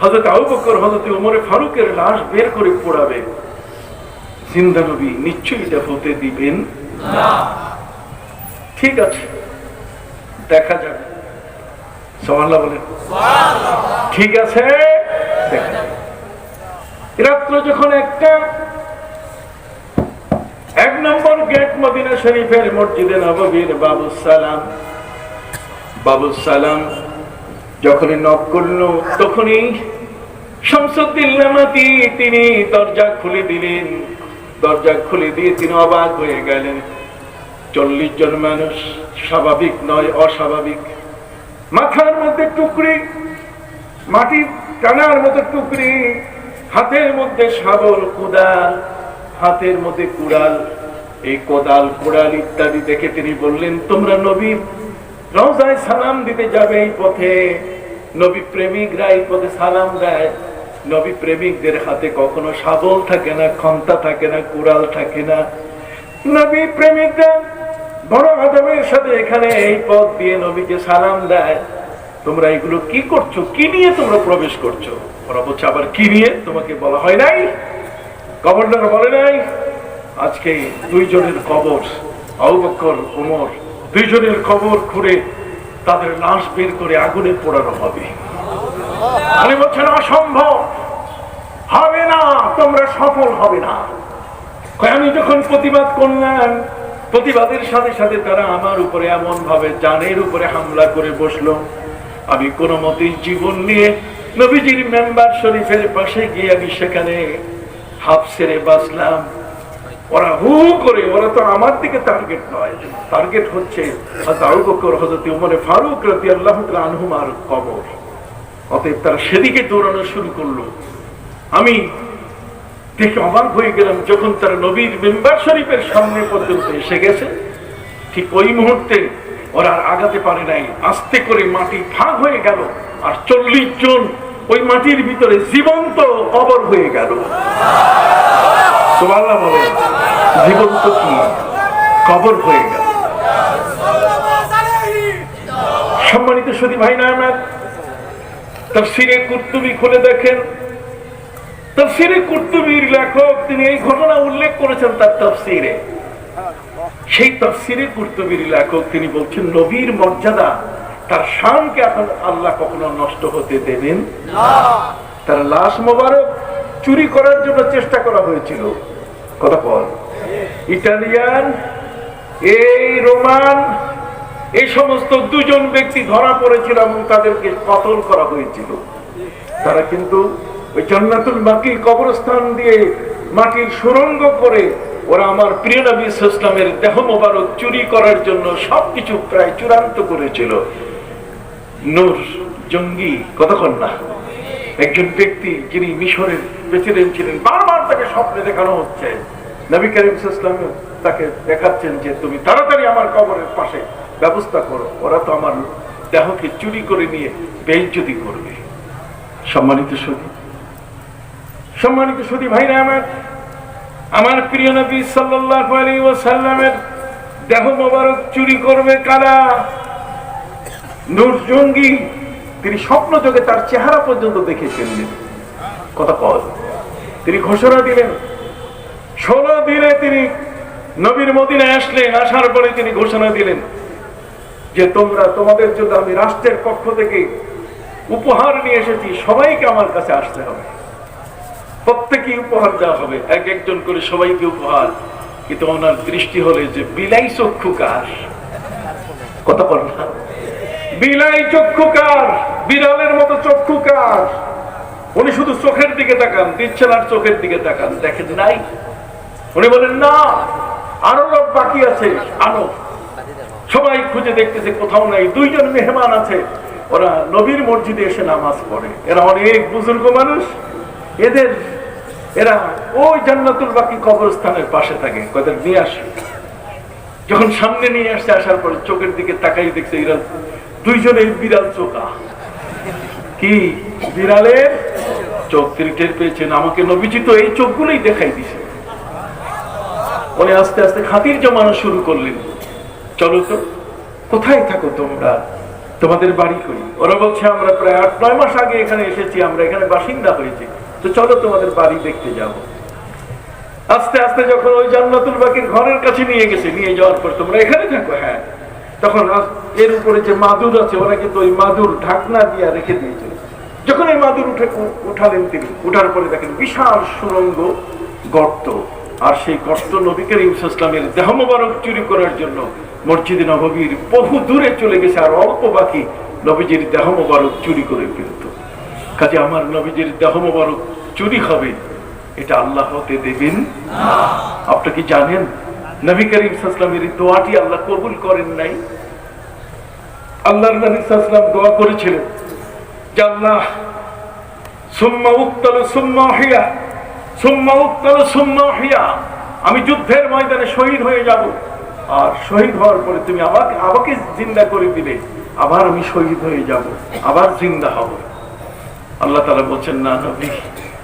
হযরত আবু বকর হযরত ওমর ফারুকের লাশ বের করে পোড়াবে, জিন্দা নবী নিশ্চয়ই এটা হতে দিবেন না। ঠিক আছে, দেখা যাবে। সুবহানাল্লাহ বলেন। ঠিক আছে, দেখা যাবে। রাত্র যখন একটা 1 নম্বর গেট মদিনা শরীফের মসজিদে নববীর বাবুস সালাম যখনই নক করলো, তখনই শামসুদ্দিন লামাতি তিনি দরজা খুলে দিলেন। দরজা খুলে দিয়ে তিনি অবাক হয়ে গেলেন। 40 জন মানুষ, স্বাভাবিক নয়, অস্বাভাবিক। মাথার মধ্যে টুকরি, মাটি টানার মতো টুকরি, হাতের মধ্যে শাবল, কোদাল, হাতের মধ্যে কুড়াল। এই কোদাল, কুড়াল ইত্যাদি দেখে তিনি বললেন, তোমরা নবীর রওজায় সালাম দিতে যাবে এই পথে। নবী প্রেমিকরা এই পথে সালাম দেয়। নবী প্রেমিকদের হাতে কখনো শাবল থাকে না, খন্তা থাকে না, কুড়াল থাকে না। নবী প্রেমিকরা বড় আদবের সাথে এখানে এই পথ দিয়ে নবীকে সালাম দেয়। তোমরা এগুলো কি করছো? কি নিয়ে তোমরা প্রবেশ করছো? ওরা বলছে, আবার কি নিয়ে? তোমাকে বলা হয় নাই? গভর্নর বলে নাই আজকে 2 জনের কবর, আবু বকর ওমর 2 জনের কবর খুঁড়ে তাদের লাশ বের করে আগুনে পোড়ানো হবে? আমি বলছেন অসম্ভব, হবে না, তোমরা সফল হবে না। আমি যখন প্রতিবাদ করলাম, প্রতিবাদের সাথে সাথে তারা আমার উপরে এমন ভাবে জানের উপরে হামলা করে বসলো। আমি কোনো মতেই জীবন নিয়ে নবীজির মেম্বার শরীফের পাশে গিয়ে আমি সেখানে হাফ ছেড়ে বাঁচলাম। ওরা হু করে, ওরা তো আমার দিকে টার্গেট নয়, টার্গেট হচ্ছে হযরত আবু বকর, হযরত ওমর ফারুক রাদিয়াল্লাহু তাআলা আনহুমার কবর। অতএব তারা সেদিকে দৌড়ানো শুরু করলো। আমি দেখে অবাক হয়ে গেলাম, যখন তারা নবীর মেম্বার শরীফের সামনে পর্যন্ত এসে গেছে, ঠিক ওই মুহূর্তে ওরা আর আগাতে পারে নাই। আস্তে করে মাটি ফাঁক হয়ে গেল, আর 40 জন ওই মাটির ভিতরে জীবন্ত কবর হয়ে গেল। সুবহানাল্লাহ বলে, জীবন্ত কি কবর হয়ে গেল। সম্মানিত সুধী ভাইরা আমার, তাফসীরে কুরতুবী খুলে দেখেন। তাফসীরে কুরতুবীর লেখক তিনি এই ঘটনা উল্লেখ করেছেন তার তাফসীরে। সেই তাফসীরে কুরতুবীর লেখক তিনি বলছেন, নবীর মর্যাদা, তার শানকে এখন আল্লাহ কখনো নষ্ট হতে দেবেন না। তার লাশ মোবারক চুরি করার জন্য চেষ্টা করা হয়েছিল। কথা বল, ইটালিয়ান, এই রোমান, এই সমস্ত 2 জন ব্যক্তি ধরা পড়েছিল এবং তাদেরকে কতল করা হয়েছিল। তারা কিন্তু ওই জান্নাতুল বাকি কবরস্থান দিয়ে মাটির সুড়ঙ্গ করে ওরা আমার প্রিয় নবী সাল্লাল্লাহু আলাইহি ওয়াসাল্লামের দেহ মোবারক চুরি করার জন্য সবকিছু প্রায় চূড়ান্ত করেছিল। নূর জঙ্গি, কতক্ষণ না, একজন ব্যক্তি যিনি মিশরের প্রেসিডেন্ট ছিলেন, বারবার তাকে স্বপ্নে দেখানো হচ্ছে, নবী করিম সাল্লাল্লাহু আলাইহি ওয়াসাল্লাম তাকে দেখাচ্ছেন যে তুমি তাড়াতাড়ি আমার কবরের পাশে ব্যবস্থা করো, ওরা তো আমার দেহকে চুরি করে নিয়ে বেইজ্জতি করবে। সম্মানিত সুধী ভাইরা আমার প্রিয় নবী সাল্লাল্লাহু আলাইহি ওয়াসাল্লামের দেহ মোবারক চুরি করবে কারা? নূর জঙ্গি। তিনি স্বপ্ন যোগে তার চেহারা পর্যন্ত দেখে ফেললেন। কথা বল, তিনি ঘোষণা দিলেন। 16 দিনে তিনি নবীর মদিনায় আসলেন। আসার পরে তিনি ঘোষণা দিলেন যে তোমরা, তোমাদের জন্য আমি রাষ্ট্রের পক্ষ থেকে উপহার নিয়ে এসেছি, সবাইকে আমার কাছে আসতে হবে, প্রত্যেকই উপহার দেওয়া হবে, এক একজন করে সবাইকে উপহার। কিন্তু ওনার দৃষ্টি হলে যে বিলাই চক্ষু কার? কথা বল না, বিলাই চক্ষু কার? বিড়ালের মতো চক্ষু কার? উনি শুধু চোখের দিকে তাকান, দিচ্ছেন আর চোখের দিকে তাকান, দেখেন নাই? উনি বলেন না, আরো লোক বাকি আছে, আনো। সবাই খুঁজে দেখতেছে, কোথাও নাই। 2 জন মেহমান আছে, ওরা নবীর মসজিদে এসে নামাজ পড়ে। এরা অনেক বুজুর্গ মানুষ, এরা ওই জান্নাতুল বাকি কবরস্থানের পাশে থাকে। কয়েকদিন নিয়ে আসে, যখন সামনে নিয়ে আসছে, আসার পরে চোখের দিকে তাকাই দেখছে এরা 2 জনের বিড়াল চোখা। কি বিড়ালের চোখ? তিনি টের পেয়েছেন, আমাকে নবীজি তো এই চোখগুলোই দেখাই দিছে। উনি আস্তে আস্তে খাতির জমানো শুরু করলেন, চলো তো, কোথায় থাকো তোমরা? তোমাদের বাড়ি করি। ওরা বলছে আমরা প্রায় 8-9 মাস আগে এখানে এসেছি, আমরা এখানে বাসিন্দা হয়েছি, তো চলো তোমাদের বাড়ি দেখতে যাব। আস্তে আস্তে যখন ওই জান্নাতুল বাকির ঘরের কাছে নিয়ে গেছে, নিয়ে যাওয়ার পর তোমরা এখানে থাকো, হ্যাঁ, তখন এর উপরে যে মাদুর আছে ওরা কিন্তু ওই মাদুর ঢাকনা দিয়ে রেখে দিয়েছে। যখন এই মাদুর উঠালেন তিনি, উঠার পরে দেখেন বিশাল সুড়ঙ্গ গর্ত, আর সেই গর্ত নবী করিম সাল্লাল্লাহু আলাইহি ওয়াসাল্লামের দেহ মোবারক চুরি করার জন্য মসজিদে নববীর বহু দূরে চলে গেছে, আর অল্প বাকি নবীজির দেহ মোবারক চুরি করে ফেলত। কাজে আমার নবীজির দেহ মোবারক চুরি হবে, এটা আল্লাহ হতে দেবেন না। আপনি কি জানেন নবী করিম সাল্লাল্লাহু আলাইহি ওয়াসাল্লামের দোয়াটি আল্লাহ কবুল করেন নাই? আল্লাহর নবী সাল্লাল্লাহু আলাইহি ওয়াসাল্লাম দোয়া করেছিলেন যে আল্লাহ সুম্মা উক্তাল সুম্মা হিয়া, সুম্মা উক্তাল সুম্মা হিয়া, আমি যুদ্ধের ময়দানে শহীদ হয়ে যাব, আর শহীদ হওয়ার পরে তুমি আমাকে জিন্দা করে দিলে, আবার আমি শহীদ হয়ে যাব, আবার জিন্দা হব। আল্লাহ তাআলা বলেন, না নবী,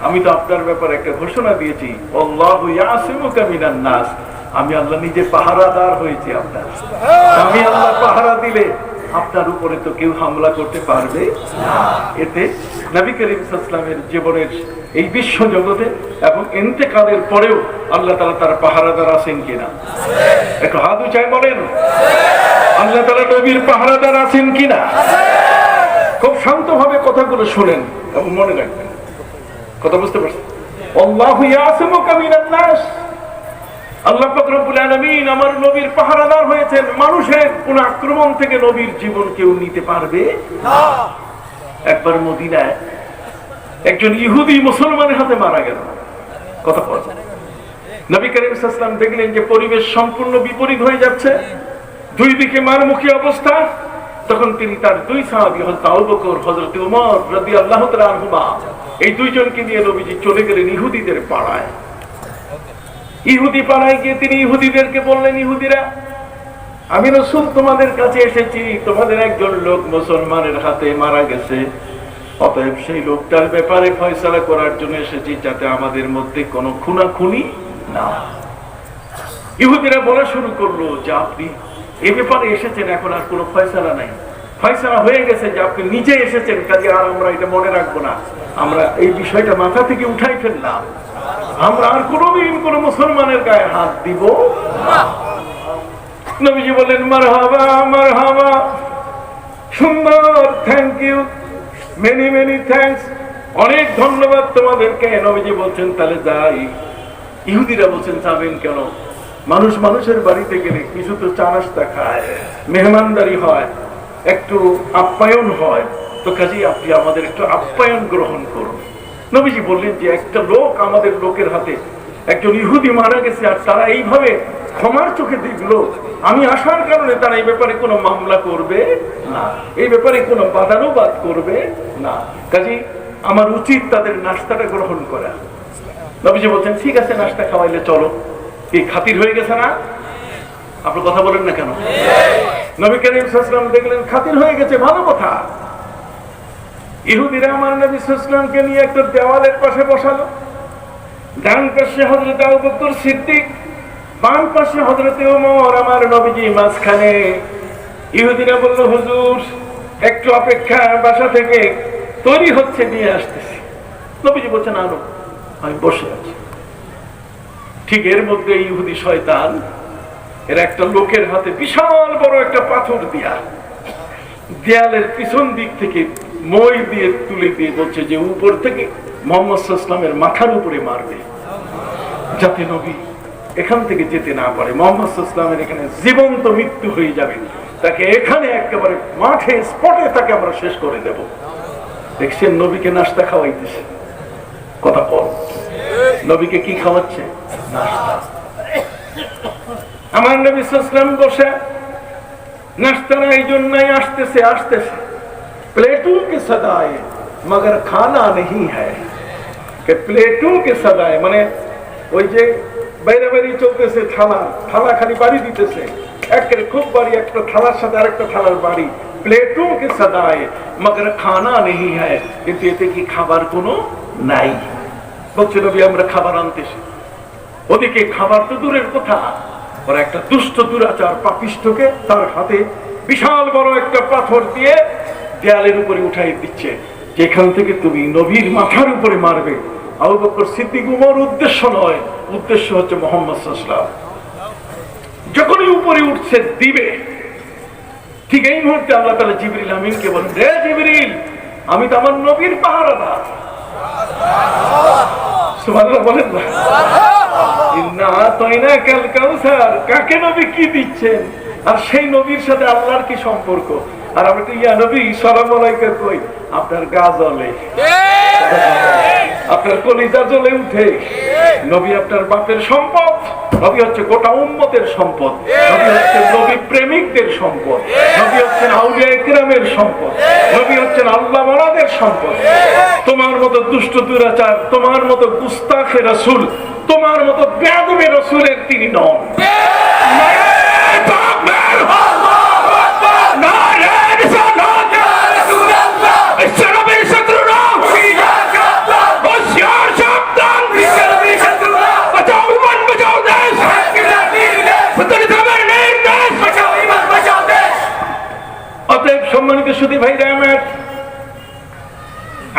আমি তো আপনার ব্যাপারে একটা ঘোষণা দিয়েছি, আল্লাহু ইয়াসিমুকা মিনান নাস, আমি আল্লাহ নিজে পাহারাদার হয়েছি আপনার। আমি আল্লাহ পাহারা দিলে আপনার উপরে তো কেউ হামলা করতে পারবে না। এতে নবী করিম সাল্লাল্লাহু আলাইহি ওয়াসাল্লামের জীবনের এই বিশ্ব জগতে এবং ইন্তেকালের পরেও আল্লাহ তাআলা তার পাহারাদার আছেন কিনা? একটু হাত উঁচায় বলেন, আল্লাহ তাআলা নবীর পাহারাদার আছেন কিনা? খুব শান্তভাবে কথাগুলো শুনেন এবং মনে রাখবেন। কথা বুঝতে পারছেন? আল্লাহু ইয়াসিমুকা মিনান নাস, আল্লাহ পাক রব্বুল আলামিন আমার নবীর পাহারাদার হয়েছেন। মানুষের কোন আক্রমণ থেকে নবীর জীবন কেউ নিতে পারবে না। একবার মদিনায় একজন ইহুদি মুসলমানের হাতে মারা গেল। কথা বলেন, নবী করিম সাল্লাল্লাহু আলাইহি ওয়াসাল্লাম দেখলেন যে পরিবেশ সম্পূর্ণ বিপরীত হয়ে যাচ্ছে, দুই দিকে মারমুখী অবস্থা। তখন তিনি তার দুই সাহাবী হযরত আবু বকর, হযরত ওমর রাদিয়াল্লাহু তাআলা আনহুমা, এই দুইজনকে নিয়ে নবীজি চলে গেলেন ইহুদিদের পাড়ায়। ইহুদি পাড়ায় গিয়ে তিনি ইহুদিদেরকে বললেন, ইহুদিরা, আমি রাসূল তোমাদের কাছে এসেছি, তোমাদের একজন লোক মুসলমানের হাতে মারা গেছে, অতএব সেই লোকটার ব্যাপারে ফয়সালা করার জন্য এসেছি, যাতে আমাদের মধ্যে কোনো খুনাখুনি না। ইহুদিরা বলা শুরু করলো যে আপনি এই ব্যাপারে এসেছেন, এখন আর কোনো ফয়সালা নাই, ফয়সালা হয়ে গেছে যে আপনি নিজে এসেছেন, কাজে আর আমরা এটা মনে রাখবো না, আমরা এই বিষয়টা মাথা থেকে উঠাই ফেললাম, আমরা আর কোনোদিন কোন মুসলমানের গায়ে হাত দিব না। নবীজি বলেন, মারহাবা মারহাবা, সুন্দর, thank you, many many thanks, অনেক ধন্যবাদ তোমাদেরকে। নবীজি বলছেন তাহলে যাই। ইহুদিরা বলছেন যাবেন কেন? মানুষ মানুষের বাড়িতে গেলে কিছু তো চা নাস্তা খায়, মেহমানদারি হয়, একটু আপ্যায়ন হয়, তো কাজেই আপনি আমাদের একটু আপ্যায়ন গ্রহণ করুন। নবীজি বললেন যে একটা লোক, আমাদের লোকের হাতে একজন ইহুদি মারা গেছে, আর তারা এইভাবে ক্ষমার চোখে দেখলো, আমি আসার কারণে তারা এই ব্যাপারে কোনো মামলা করবে না, এই ব্যাপারে কোনো বাদানুবাদ করবে না, কাজেই আমার উচিত তাদের নাস্তাটা গ্রহণ করা। নবীজি বলছেন ঠিক আছে, নাস্তা খাওয়াইলে চলো। কি খাতির হয়ে গেছে না? আপনি কথা বলেন না কেন? নবী করিম সাল্লাল্লাহু আলাইহি ওয়াসাল্লাম দেখলেন খাতির হয়ে গেছে, ভালো কথা। ইহুদিরা আমার নবী সাল্লাল্লাহু আলাইহি ওয়াসাল্লামকে নিয়ে একটা দেওয়ালের পাশে বসালো। ডান পাশে হযরত আবু বকর সিদ্দিক, বাম পাশে হযরত ওমর, আমার নবীজি মাঝখানে। ইহুদিরা বলল, হুজুর একটু অপেক্ষা, বাসা থেকে তৈরি হচ্ছে, নিয়ে আসতেছি। নবীজি বলছেন আনো, আমি বসে আছি। ঠিক এর মধ্যে ইহুদি শয়তান এর একটা লোকের হাতে বিশাল বড় একটা পাথর দিয়া দেয়ালের পিছন দিক থেকে মই দিয়ে তুলে দিয়ে বলছে যে উপর থেকে মুহাম্মদ সাল্লাল্লাহু আলাইহি ওয়াসাল্লামের মাথার উপরে মারবে, যাতে নবী এখান থেকে যেতে না পারে। মুহাম্মদ সাল্লাল্লাহু আলাইহি ওয়াসাল্লামের এখানে জীবন্ত মৃত্যু হয়ে যাবে, তাকে এখানে একেবারে মাঠে স্পটে তাকে আমরা শেষ করে দেব। দেখছেন নবীকে নাস্তা খাওয়াইতেছে। কথা বল, নবীকে কি খাওয়াচ্ছে? নাস্তা। আমার নবী সাল্লাল্লাহু আলাইহি ওয়াসাল্লাম বসে, नाश्ता नहीं जो नहीं आस्ते से प्लेटों के सदाए मगर खाना नहीं है कि प्लेटों के सदाए माने ওই যে বাইরে বাইরে চলতেছে থালা থালা খালি বাড়ি দিতেছে একের খুব বাড়ি একটা থালার সাথে আরেকটা থালার বাড়ি প্লেটों के सदाए मगर खाना नहीं है কিন্তু এতে কি খাবার কোনো নাই বলছে নবী আমরা খাবার আনতেছি ওদিকে খাবার তো দূরের কথা ওরা একটা দুষ্ট দুরাচার পাপিষ্ঠকে তার হাতে বিশাল বড় একটা পাথর দিয়ে দেয়ালের উপরে উঠাই দিচ্ছে, যেখান থেকে তুমি নবীর মাথার উপরে মারবে। আবু বকর সিদ্দিক উমর উদ্দেশ্য নয়, উদ্দেশ্য হচ্ছে মুহাম্মদ সাল্লাল্লাহু আলাইহি ওয়াসাল্লাম। যখনই উপরে উঠছে দিবে, ঠিক এই মুহূর্তে আল্লাহ তাআলা জিবরিল আমিনকে বলেন, রে জিবরিল, আমি তো আমার নবীর পাহারাদার। সুবহানাল্লাহ বলেন না? ইন্না আতাইনাকাল কাউসার, কাকে নবী কি দিচ্ছেন, আর সেই নবীর সাথে আল্লাহর কি সম্পর্ক? আর আমরা তো ইয়া নবী সালাম আলাইকা কই, আপনার গা জ্বলে, আপনার কলিজা জ্বলে উঠে। নবী আপনার বাপের সম্পদ, নবী হচ্ছে গোটা উম্মতের সম্পদ, নবী হচ্ছে নবী প্রেমিকদের সম্পদ, নবী হচ্ছেন আউলিয়া ইকরামের সম্পদ, নবী হচ্ছেন আল্লাহ ওয়ালাদের সম্পদ। তোমার মতো দুষ্ট দুরাচার, তোমার মতো গুস্তাখে রাসূল, তোমার মতো বেয়াদবি রাসূলের তিনি নন। সম্মানিত সুধী ভাইরা আমার,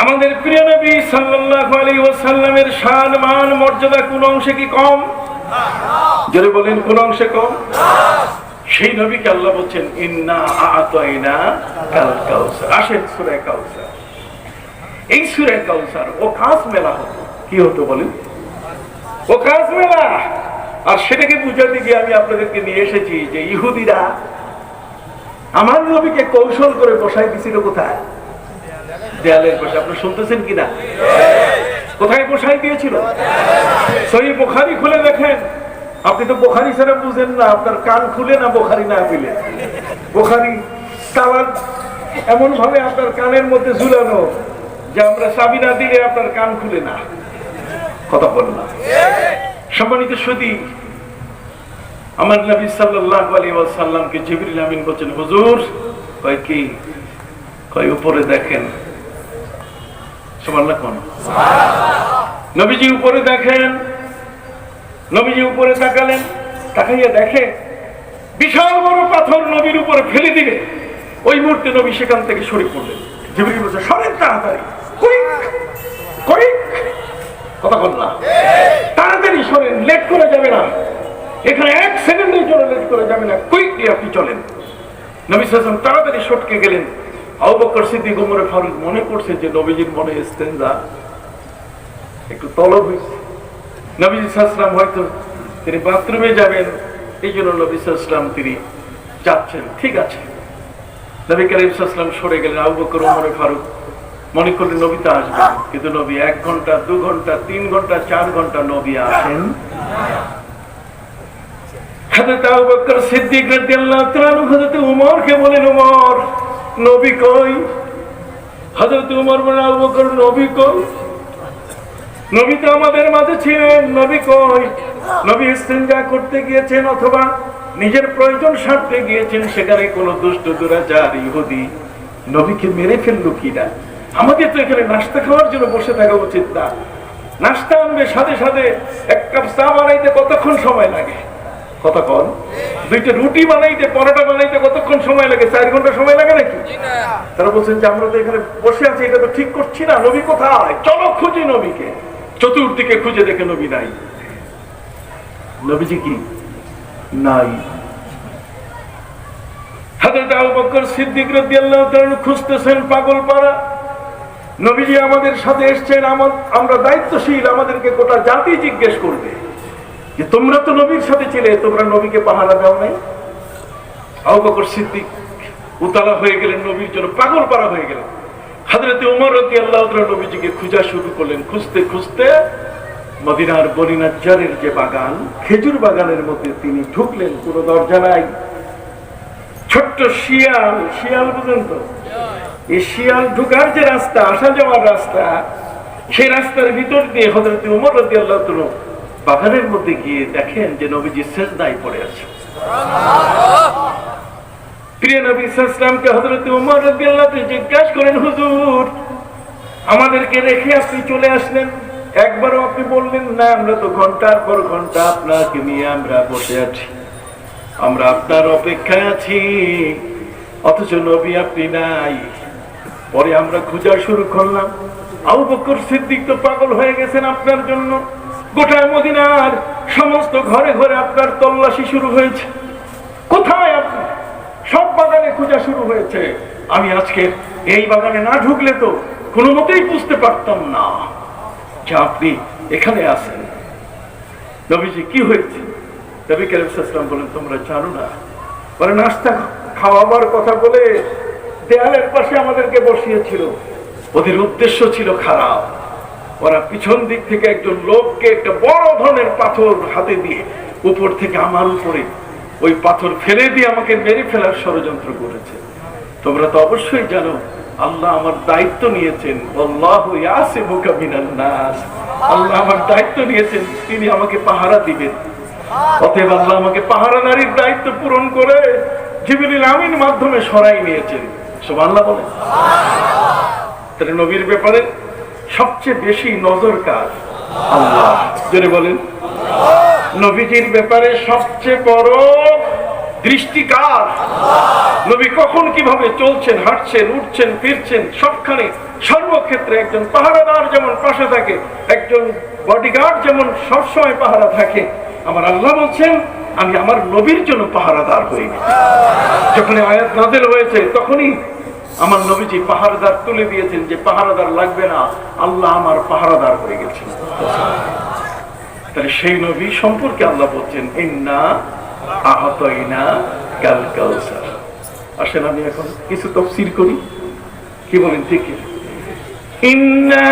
আমাদের প্রিয় নবী সাল্লাল্লাহু আলাইহি ওয়াসাল্লামের শান মান মর্যাদা কোন অংশে কি কম? যারা বলেন কোন অংশে কম? সেই নবীকে আল্লাহ বলছেন ইন্না আ'তাইনা কাল কাউসার। আসেন সূরা কাউসার। এই সূরা কাউসার ও খাস মেলা হতো, কি হতো বলেন? ও খাস মেলা। আর সেটাকে বুঝাতে গিয়ে আমি আপনাদেরকে নিয়ে এসেছি যে ইহুদিরা আমার নবীকে কৌশল করে বসাই দিছিল কোথায়? দেয়ালের পাশে। আপনারা শুনতেছেন কিনা? কোথায় বসাই দিয়েছিল? সহিহ বুখারী খুলে দেখেন। আপনি তো বুখারী ছাড়া বুঝেন না, আপনার কান খুলে না বুখারী না পেলে। বুখারী তালা এমন ভাবে আপনার কানের মধ্যে ঝুলানো যে আমরা চাবি না দিলে আপনার কান খুলে না। কথা বল না। সম্মানিত সুধী, আমার নবী সাল্লাল্লাহু আলাইহি ওয়াসাল্লামকে জিবরিল আমিন বলেন, হুজুর, কয় কি? কয় উপরে দেখেন। সুবহানাল্লাহ কোন? নবীজি উপরে দেখেন। নবীজি উপরে তাকালেন, তাকাইয়া দেখে বিশাল বড় পাথর নবীর উপরে ফেলে দিবে। ওই মুহূর্তে নবী সেখান থেকে সরে পড়লেন। জিবরিল বলছে, সরেন তাড়াতাড়ি, কুইক কুইক। কথা বল না, তাড়াতাড়ি সরেন, লেট করা যাবে না। এখানে এক সেকেন্ডের জন্য লেট করা যাবে না, কুইকলি আপনি চলেন। নবী সাল্লাল্লাহু আলাইহি ওয়াসাল্লাম তাড়াতাড়ি সটকে গেলেন। আবু বকর সিদ্দিক ওমর ফারুক মনে করছে যে নবীজির মনে ইস্তেনজা একটু তলব হয়েছে। নবী সাল্লাল্লাহু আলাইহি ওয়াসাল্লাম হয়তো তিনি বাথরুমে যাবেন, এই জন্য নবী সাল্লাল্লাহু আলাইহি ওয়াসাল্লাম তিনি যাচ্ছেন। ঠিক আছে, নবী কারীম সাল্লাল্লাহু আলাইহি ওয়াসাল্লাম সরে গেলেন। আবু বকর ওমর ফারুক মনে করলেন নবী তো আসবেন, কিন্তু নবী 1 ঘন্টা 2 ঘন্টা 3 ঘন্টা 4 ঘন্টা নবী আসেন। হযরত আবু বকর সিদ্দিক রাদিয়াল্লাহু তাআলা হযরত উমরকে বলেন, উমর, নবী কই? হযরত উমর বলেন, আবু বকর, নবী কই? নবী তো আমাদের মাঝে ছিলেন, নবী কই? নবী ইস্তেনজা করতে গিয়েছেন অথবা নিজের প্রয়োজন সারতে গিয়েছেন, সেখানে কোনো দুষ্ট দুরাচার ইহুদি নবীকে মেরে ফেললো কিনা? আমাদের তো এখানে নাস্তা খাওয়ার জন্য বসে থাকা উচিত না। নাস্তা আনবে, সাথে সাথে 1 কাপ চা বানাইতে কতক্ষণ সময় লাগে? কতক্ষণ? 2টা রুটি বানাইতে, পরোটা বানাইতে কতক্ষণ সময় লাগে? 4 ঘন্টা সময় লাগে নাকি? তারা বলছেন যে আমরা তো এখানে বসে আছি, এটা তো ঠিক করছি না। নবী কোথায়? চলো খুঁজি নবীকে। চতুর্দিকে খুঁজে দেখে নবী নাই। নবীজি কি নাই? হযরত আবু বকর সিদ্দিক রাদিয়াল্লাহু তাআলা খুঁজতেছেন পাগল পারা। নবীজি আমাদের সাথে এসেছেন, আমরা দায়িত্বশীল, আমাদেরকে গোটা জাতি জিজ্ঞেস করবে যে তোমরা তো নবীর সাথে ছিলে, তোমরা নবীকে পাহারা দাও নাই? আবু বকর সিদ্দিক উতালা হয়ে গেলেন, নবীর জন্য পাগল পারা হয়ে গেলেন। হযরত ওমর রাদিয়াল্লাহু তাআলা নবীজিকে খোঁজা শুরু করলেন। খুঁজতে খুঁজতে মদিনার বনি নাজ্জারের যে বাগান, খেজুর বাগানের মধ্যে তিনি ঢুকলেন। কোনো দরজা নাই, ছোট্ট শিয়াল, শিয়াল বুঝেন তো, এই শিয়াল ঢুকার যে রাস্তা, আসা যাওয়ার রাস্তা, সেই রাস্তার ভিতর দিয়ে হযরত ওমর রাদিয়াল্লাহু তাআলা বাগানের মধ্যে গিয়ে দেখেন যে নবীজি সিজদায় পড়ে আছে। প্রিয় নবী সাল্লাল্লাহু আলাইহি ওয়াসাল্লামকে হযরত ওমর রাদিয়াল্লাহু তাআলা জিজ্ঞাসা করেন, হুজুর, আমাদেরকে রেখে আপনি চলে আসলেন, একবারও আপনি বললেন না? আমরা তো ঘন্টার পর ঘন্টা আপনাকে নিয়ে আমরা বসে আছি, আমরা আপনার অপেক্ষায় আছি। অথচ নবী আপনি নাই। পরে আমরা খোঁজা শুরু করলাম। আবু বকর সিদ্দিক তো পাগল হয়ে গেছেন আপনার জন্য। গোটা মদিনার সমস্ত ঘরে ঘরে আপনার তল্লাশি শুরু হয়েছে, কোথায় আপনি? সব বাগানে খোঁজা শুরু হয়েছে। আমি আজকে এই বাগানে না ঢুকলে তো কোনো মতেই বুঝতে পারতাম না যে আপনি এখানে আছেন। নবীজি কি হয়েছে? নবী কারীম সাল্লাল্লাহু আলাইহি ওয়াসাল্লাম বলেন, তোমরা জানো না? পরে নাস্তা খাওয়াবার কথা বলে দেয়ালের পাশে আমাদেরকে বসিয়েছিল। ওদের উদ্দেশ্য ছিল খারাপ। ওরা পিছন দিক থেকে একজন লোককে একটা বড় ধরনের পাথর হাতে দিয়ে উপর থেকে আমার উপরে ওই পাথর ফেলে দিয়ে আমাকে মেরে ফেলার ষড়যন্ত্র করেছে। তোমরা তো অবশ্যই জানো আল্লাহ আমার দায়িত্ব নিয়েছেন, আল্লাহু ইয়াসিমুকা মিনান নাস। আল্লাহ আমার দায়িত্ব নিয়েছেন, তিনি আমাকে পাহারা দিবেন। অতএব আল্লাহ আমাকে পাহারাদারির দায়িত্ব পূরণ করে জিবরিল আমিন মাধ্যমে সরাই নিয়েছেন। সুবহানাল্লাহ বলেন। তাহলে নবীর ব্যাপারে সবচেয়ে বেশি নজর কার? আল্লাহ। জোরে বলেন। নবীজির ব্যাপারে সবচেয়ে বড় দৃষ্টি কার? নবী কখন কিভাবে চলছেন, হাঁটছেন, উঠছেন, ফিরছেন, সবখানে সর্বক্ষেত্রে একজন পাহারাদার যেমন পাশে থাকে, একজন বডিগার্ড যেমন সবসময় পাহারা থাকে, আমার আল্লাহ বলছেন আমি আমার নবীর জন্য পাহারাদার হয়ে গেছি। যখন আয়াত নাযিল হয়েছে তখনই আমার নবীজি পাহারাদার তুলে দিয়েছেন, যে পাহারাদার লাগবে না, আল্লাহ আমার পাহারাদার হয়ে গেছেন। তাহলে সেই নবী সম্পর্কে আল্লাহ বলছেন ইন্না আ'তাইনা কাল কাউসার। আসেন আমি এখন কিছু তাফসীর করি, কি বলেন? ঠিক ইন্না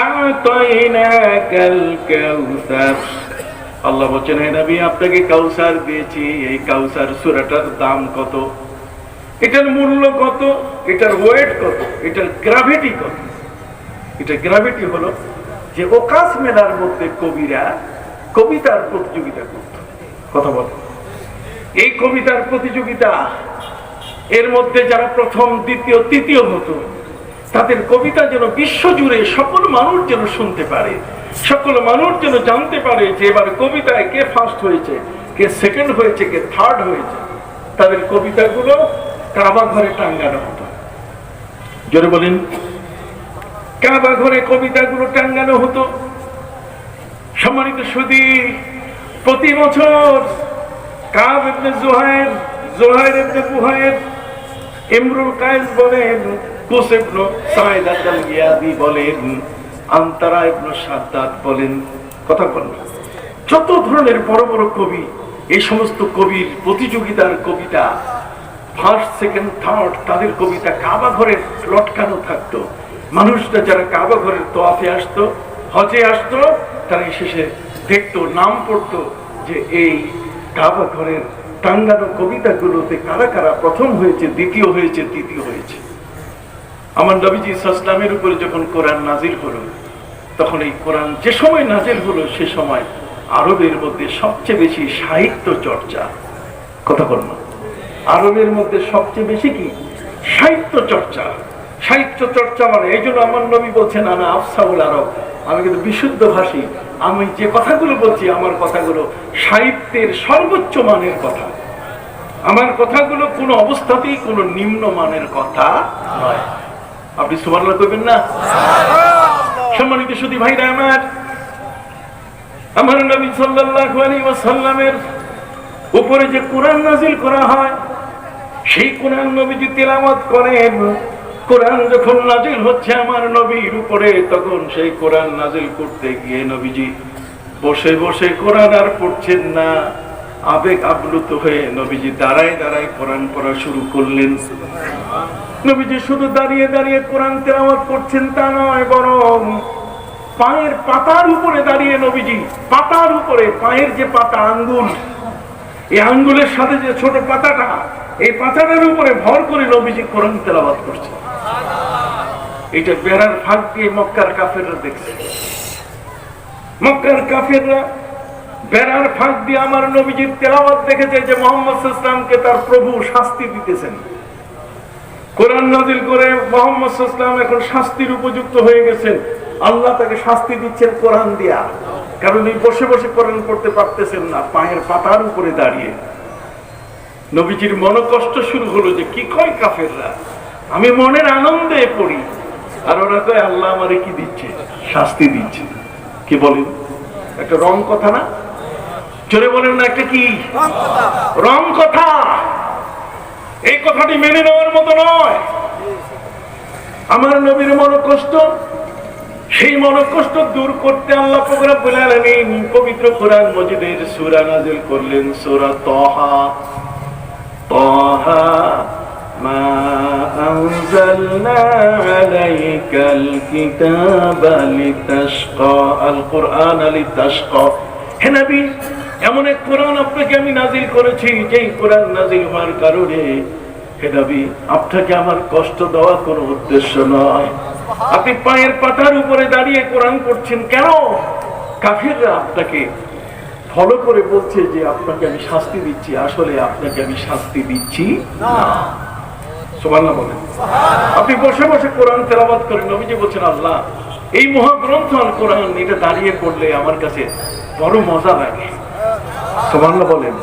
আ'তাইনা কাল কাউসার। আল্লাহ বলছেন হে নবী আপনাকে কাউসার দিয়েছি। এই কাউসার সূরাটার দাম কত, এটার মূল্য কত, এটার ওয়েট কত, এটার গ্র্যাভিটি কত? এটা গ্র্যাভিটি হলো যে ওকাস মেলার মধ্যে কবিরা কবিতার প্রতিযোগিতা করত। কথা বলে এই কবিতার প্রতিযোগিতা, এর মধ্যে যারা প্রথম, দ্বিতীয়, তৃতীয় হতো, তাদের কবিতা যেন বিশ্বজুড়ে সকল মানুষ যেন শুনতে পারে, সকল মানুষ যেন জানতে পারে যে এবার কবিতায় কে ফার্স্ট হয়েছে, কে সেকেন্ড হয়েছে, কে থার্ড হয়েছে। তাদের কবিতাগুলো কাবা ঘরে টাঙ্গানো হতো। জোরে বলেন। কাবা ঘরে কবিতাগুলো টাঙ্গানো হতো। সম্মানিত সুধী, প্রতি বছর কাব ইবনে জুহাইর, জুহাইর ইবনে বুহাইর, ইমরুল কায়েস বলেন, কুস ইবনে সাঈদ আল-গিয়াদি বলেন, আনতারা ইবনে শাদ্দাদ বলেন, কথা বলেন, যত ধরনের বড় বড় কবি, এই সমস্ত কবির প্রতিযোগিতার কবিতা ফার্স্ট, সেকেন্ড, থার্ড, তাদের কবিতা কাবা ঘরে লটকানো থাকতো। মানুষরা যারা কাবা ঘরের তোয়াফে আসতো, হজে আসতো, তারা শেষে দেখতো, নাম পড়তো যে এই কাবা ঘরের টাঙ্গানো কবিতাগুলোতে কারা কারা প্রথম হয়েছে, দ্বিতীয় হয়েছে, তৃতীয় হয়েছে। আমার নবীজি সাল্লাল্লাহু আলাইহি ওয়াসাল্লামের উপরে যখন কোরআন নাজিল হলো, তখন এই কোরআন যে সময় নাজিল হলো সে সময় আরবের মধ্যে সবচেয়ে বেশি সাহিত্য চর্চা। কথা বল না। আরবের মধ্যে সবচেয়ে বেশি কি সাহিত্য চর্চা। সাহিত্য চর্চা মানে এই জন্য আমার নবী বলছেন আনা আফসাহুল আরব, আমি কিন্তু বিশুদ্ধ ভাষী। আমি যে কথাগুলো বলছি আমার কথাগুলো সাহিত্যের সর্বোচ্চ মানের কথা। আমার কথাগুলো কোনো অবস্থাতেই কোনো নিম্ন মানের কথা নয়। আপনি সুবহানাল্লাহ কইবেন না? সম্মানিত সুধী ভাইরা আমার, আমার নবী সাল্লাল্লাহু আলাইহি ওয়াসাল্লামের উপরে যে কোরআন নাজিল করা হয়, সেই কোরআন নবীজি তেলাওয়াত করেন। কোরআন যখন নাজিল হচ্ছে আমার নবীর উপরে, তখন সেই কোরআন নাজিল করতে গিয়ে নবীজি বসে বসে কোরআন আর পড়ছেন না, আবেগ আপ্লুত হয়ে নবীজি দাঁড়ায় দাঁড়ায় কোরআন পড়া শুরু করলেন। নবীজি শুধু দাঁড়িয়ে দাঁড়িয়ে কোরআন তেলাওয়াত করছেন তা নয়, বরং পায়ের পাতার উপরে দাঁড়িয়ে নবীজি, পাতার উপরে, পায়ের যে পাতা আঙ্গুল, এই আঙ্গুলের সাথে যে ছোট পাতাটা, এই পাতাটার উপরে ভর করে নবীজি কোরআন তেলাওয়াত করছেন। এটা বেড়ার ফাঁক দিয়ে মক্কার কাফেররা দেখছে। মক্কার কাফেররা বেড়ার ফাঁক দিয়ে আমার নবীজির তেলাওয়াত দেখেছে যে মুহাম্মদ সাল্লাল্লাহু আলাইহি ওয়াসাল্লামকে তার প্রভু শাস্তি দিতেছেন। কোরআন নাযিল করে মুহাম্মদ সাল্লাল্লাহু আলাইহি ওয়াসাল্লাম এখন শাস্তির উপযুক্ত হয়ে গেছেন। আল্লাহ তাকে শাস্তি দিচ্ছেন কোরআন দিয়া, কারণ এই বসে বসে কোরআন পড়তে পারতেছেন না, পায়ের পাতার উপরে দাঁড়িয়ে। নবীজির মনোকষ্ট শুরু হলো যে কি কয় কাফেররা, আমি মনের আনন্দে পড়ি আর ওরা কয় আল্লাহ আমারে কি দিচ্ছে, শাস্তি দিচ্ছে। কি বলেন, একটা রং কথা না? জোরে বলেন না, একটা কি রং কথা? এই কথাটি মেনে নেওয়ার মতো নয়। আমার নবীর মনোকষ্ট, সেই মনোকষ্ট দূর করতে আল্লাহ পাক রব্বুল আলামিন পবিত্র কোরআন মজিদের সূরা নাযিল করলেন, সূরা তাহা। তাহা মা আনজালনা আলাইকাল কিতাবা লিতাশকা, আল কুরআন লিতাশকা। হে নবী, এমন এক কোরআন আপনাকে আমি নাযিল করেছি, যেই কোরআন নাযিল হওয়ার কারণে হে নবী আপনাকে আমার কষ্ট দেওয়া কোনো উদ্দেশ্য নয়। আপনি পায়ের পাতার উপরে দাঁড়িয়ে কোরআন পড়ছেন কেন? কাফিররা আপনাকে ফলো করে বলছে যে আপনাকে আমি শাস্তি দিচ্ছি, আসলে আপনাকে আমি শাস্তি দিচ্ছি না। সুবহানাল্লাহ বলেন। আপনি বসে বসে কোরআন তেলাওয়াত করেন, নবীজি বলছেন আল্লাহ এই মহাগ্রন্থ আল কোরআন এটা দাঁড়িয়ে পড়লে আমার কাছে বড় মজা লাগে। সুবহানাল্লাহ বলেন।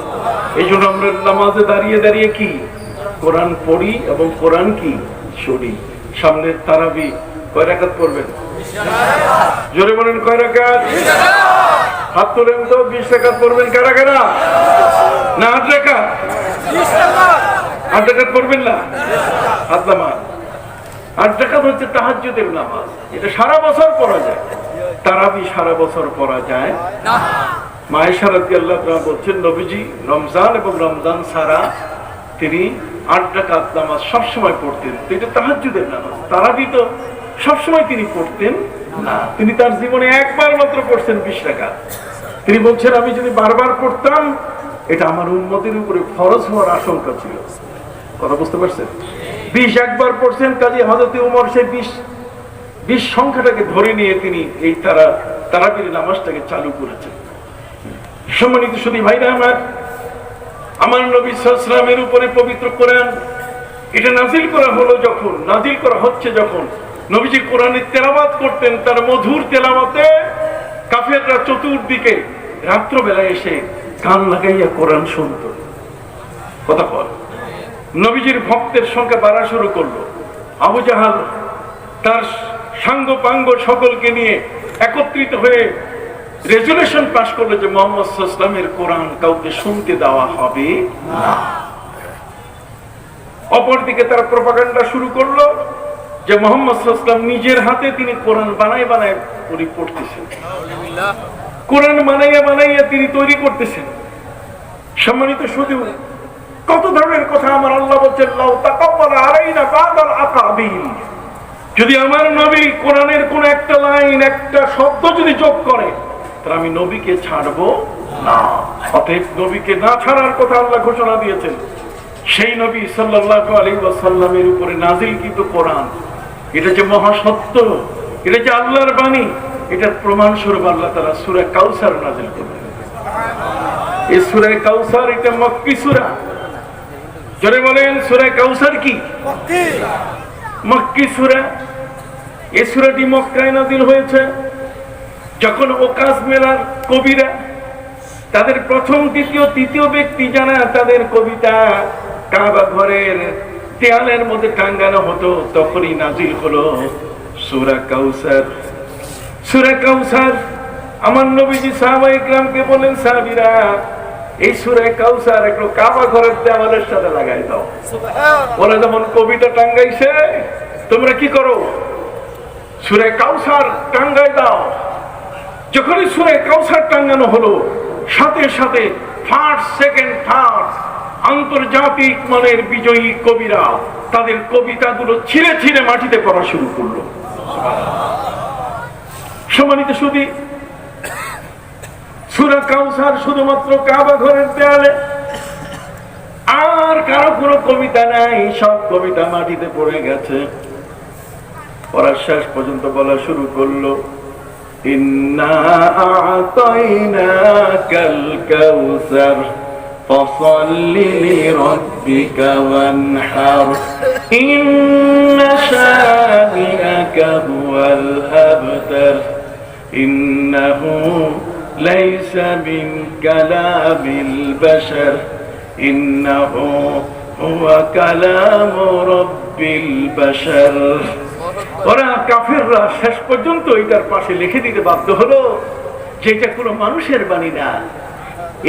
এই জন্য আমরা নামাজে দাঁড়িয়ে দাঁড়িয়ে কি কোরআন পড়ি এবং কোরআন কি শুনি। সামনের তারাবি কয় রাকাত পড়বেন? জোরে বলেন, কয় রাকাত? হাত তোলেন তো। 20 রাকাত পড়বেন কারা কারা? না 8 রাকাত? 8 রাকাত পড়বেন না? হাত নামান। 8 রাকাত হচ্ছে তাহাজ্জুদের নামাজ, এটা সারা বছর পড়া যায়। তারাবি সারা বছর পড়া যায় না। মা আয়েশা রাদিয়াল্লাহু তাআলা বলছেন নবীজি রমজান এবং রমজান ছাড়া তিনি 8 রাকাত নামাজ সবসময় পড়তেন। এটা তাহাজ্জুদের নামাজ। তারাবি তো সবসময় তিনি পড়তেন না, তিনি তার জীবনে একবার মাত্র পড়ছেন 20 রাকাত। তিনি বলছেন আমি যদি বারবার পড়তাম এটা আমার উম্মতের উপরে ফরজ হওয়ার আশঙ্কা ছিল। কথা বুঝতে পারছেন? 20 একবার পড়ছেন, কাজী হযরত ওমর সেই 20 সংখ্যাটাকে ধরে নিয়ে তিনি এই তারাবির নামাজটাকে চালু করেছেন। সম্মানিত সুধী ভাইরা আমার নবী সাল্লাল্লাহু আলাইহি ওয়াসাল্লামের উপরে পবিত্র কোরআন এটা নাযিল করা হলো, যখন নাযিল করা হচ্ছে, যখন নবীজি কোরআনের তেলাওয়াত করতেন, তার মধুর তেলাওয়াতে কাফেররা চতুর্দিকে রাত্রবেলায় এসে কান লাগাইয়া কোরআন শুনত। কথা বল। নবীজির ভক্তের সংখ্যা বাড়া শুরু করলো। আবু জাহাল তার সাঙ্গ পাঙ্গ সকলকে নিয়ে একত্রিত হয়ে রেজুলেশন পাশ করলো যে মুহাম্মদ সাল্লাল্লাহু আলাইহি ওয়াসাল্লামের কোরআন কাউকে শুনতে দেওয়া হবে না। অপরদিকে তারা প্রপাগান্ডা শুরু করলো যে মুহাম্মদ সাল্লাল্লাহু আলাইহি ওয়াসাল্লাম নিজের হাতে তিনি কোরআন বানায় বানায় উনি পড়তেছেন, কোরআন বানাইয়া বানাইয়া তিনি তৈরি করতেছেন। সম্মানিত শুধু কত ধরনের কথা আমার আল্লাহ বলছেন, লাউ তাকাব্বালা আলাইনা বাদাল আকাবিল, যদি আমার নবী কোরআনের কোন একটা লাইন একটা শব্দ যদি যোগ করে তাহলে আমি নবীকে ছাড়বো না। অতএব নবীকে না ছাড়ার কথা আল্লাহ ঘোষণা দিয়েছেন। সেই নবী সাল্লাল্লাহু আলাইহি ওয়াসাল্লামের উপরে নাযিলকৃত কোরআন এটা যে মহাসত্য, এটা যে আল্লাহর বাণী, এটার প্রমাণ স্বরূপ আল্লাহ তাআলা সূরা কাউসার নাযিল করলেন। এই সূরা কাউসার এটা মক্কি সূরা। জোরে বলেন, সূরা কাউসার কি মক্কি? মক্কি সূরা। এই সূরাটি মক্কায় নাযিল হয়েছে। যখন ওকাজ মেলার কবিরা তাদের প্রথম দ্বিতীয় তৃতীয় ব্যক্তি যারা তাদের কবিতা কাবা ঘরের দেয়ালের মধ্যে টাঙ্গানো হতো, তখনই নাযিল হলো সূরা কাউসার। সূরা কাউসার আমার নবীজি সাহাবায়ে কেরামকে বলেন, সাহাবীরা এই সূরা কাউসার একটু কাবা ঘরের দেওয়ালের সাথে লাগাই দাও। ওরা যেমন কবিতা টাঙ্গাইছে, তোমরা কি করো? সূরা কাউসার টাঙ্গাই দাও। যখনই সূরা কাউসার টাঙ্গানো হলো, সাথে সাথে ফার্স্ট সেকেন্ড থার্ড আন্তর্জাতিক মানের বিজয়ী কবিরা তাদের কবিতাগুলো ছিঁড়ে ছিঁড়ে মাটিতে পড়া শুরু করলো। সম্মানিত সুধী, সূরা কাউসার শুধুমাত্র কাবা ঘরের দেয়ালে, আর কারো কোনো কবিতা নাই, সব কবিতা মাটিতে পড়ে গেছে। পড়ার শেষ পর্যন্ত বলা শুরু করলো, ইন্না আ'তাইনাকাল কাউসার ফাসাল্লি লিরাব্বিকা ওয়ানহার ইন্না শানিআকা হুয়াল আবতার ইন্নাহু লাইসা মিন কালামিল বাশার ইন্নাহু হুয়া কালামু রাব্বিল বাশার। ওরা কাফেররা শেষ পর্যন্ত এটার পাশে লিখে দিতে বাধ্য হলো যে এটা কোনো মানুষের বাণী না।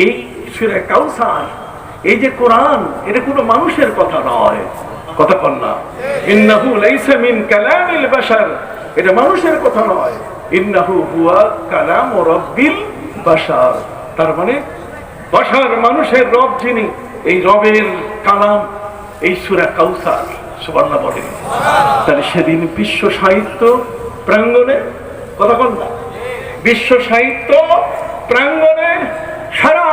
এই সূরা কাউসার, এই যে কোরআন, এটা কোনো মানুষের কথা নয়। কথা বল না, ইন্নাহু লাইসা মিন কালামিল বাশার, এটা মানুষের কথা নয়। ইন্নাহু হুয়া কালামু রাব্বিল বাশার, তার মানে বাশার মানুষের রব যিনি, এই রবের কালাম এই সূরা কাউসার। সুবহানাল্লাহ বলেন। তাহলে সেদিন বিশ্ব সাহিত্য প্রাঙ্গণে, কথা বল না, বিশ্ব সাহিত্য প্রাঙ্গণে সারা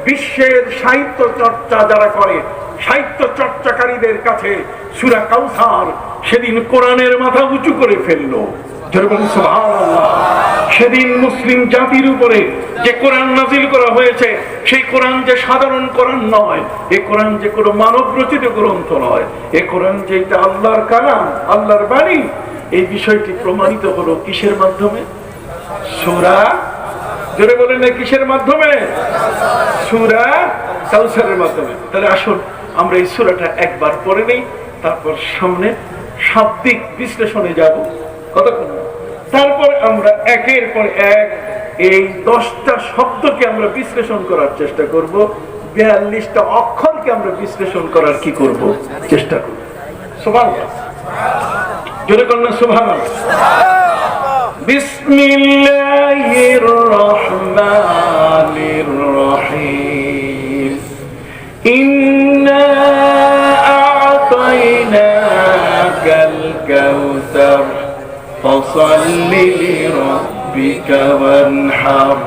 বিশ্বের সাহিত্য চর্চা যারা করে, সাহিত্য চর্চাকারীদের কাছে সূরা কাউসার সেদিন কোরআনের মাথা উঁচু করে ফেললো। সুবহানাল্লাহ। সেদিন মুসলিম জাতির উপরে যে কোরআন নাজিল করা হয়েছে, সেই কোরআন যে সাধারণ কোরআন নয়, এই কোরআন যে কোনো মানব রচিত গ্রন্থ নয়, এই কোরআন যে এটা আল্লাহর কালাম, আল্লাহর বাণী, এই বিষয়টি প্রমাণিত হলো কিসের মাধ্যমে? সূরা, জোরে বলেন না, কিসের মাধ্যমে? সূরা কাউসারের মাধ্যমে। তাহলে আসুন আমরা এই সূরাটা একবার পড়ে নেই, তারপর সামনে শাব্দিক বিশ্লেষণে যাব। কতক্ষণ? তারপর আমরা একের পর এক এই 10টা শব্দকে আমরা বিশ্লেষণ করার চেষ্টা করব, 42টা অক্ষরকে আমরা বিশ্লেষণ করার কি করব? চেষ্টা করব। সুবহানাল্লাহ, জোরে বলেন সুবহানাল্লাহ। বিসমিল্লাহির রহমানির রহিম। ইন্না আ'তাইনাকাল কাউসার ফাসাল্লি লিরাব্বিকা ওয়ানহার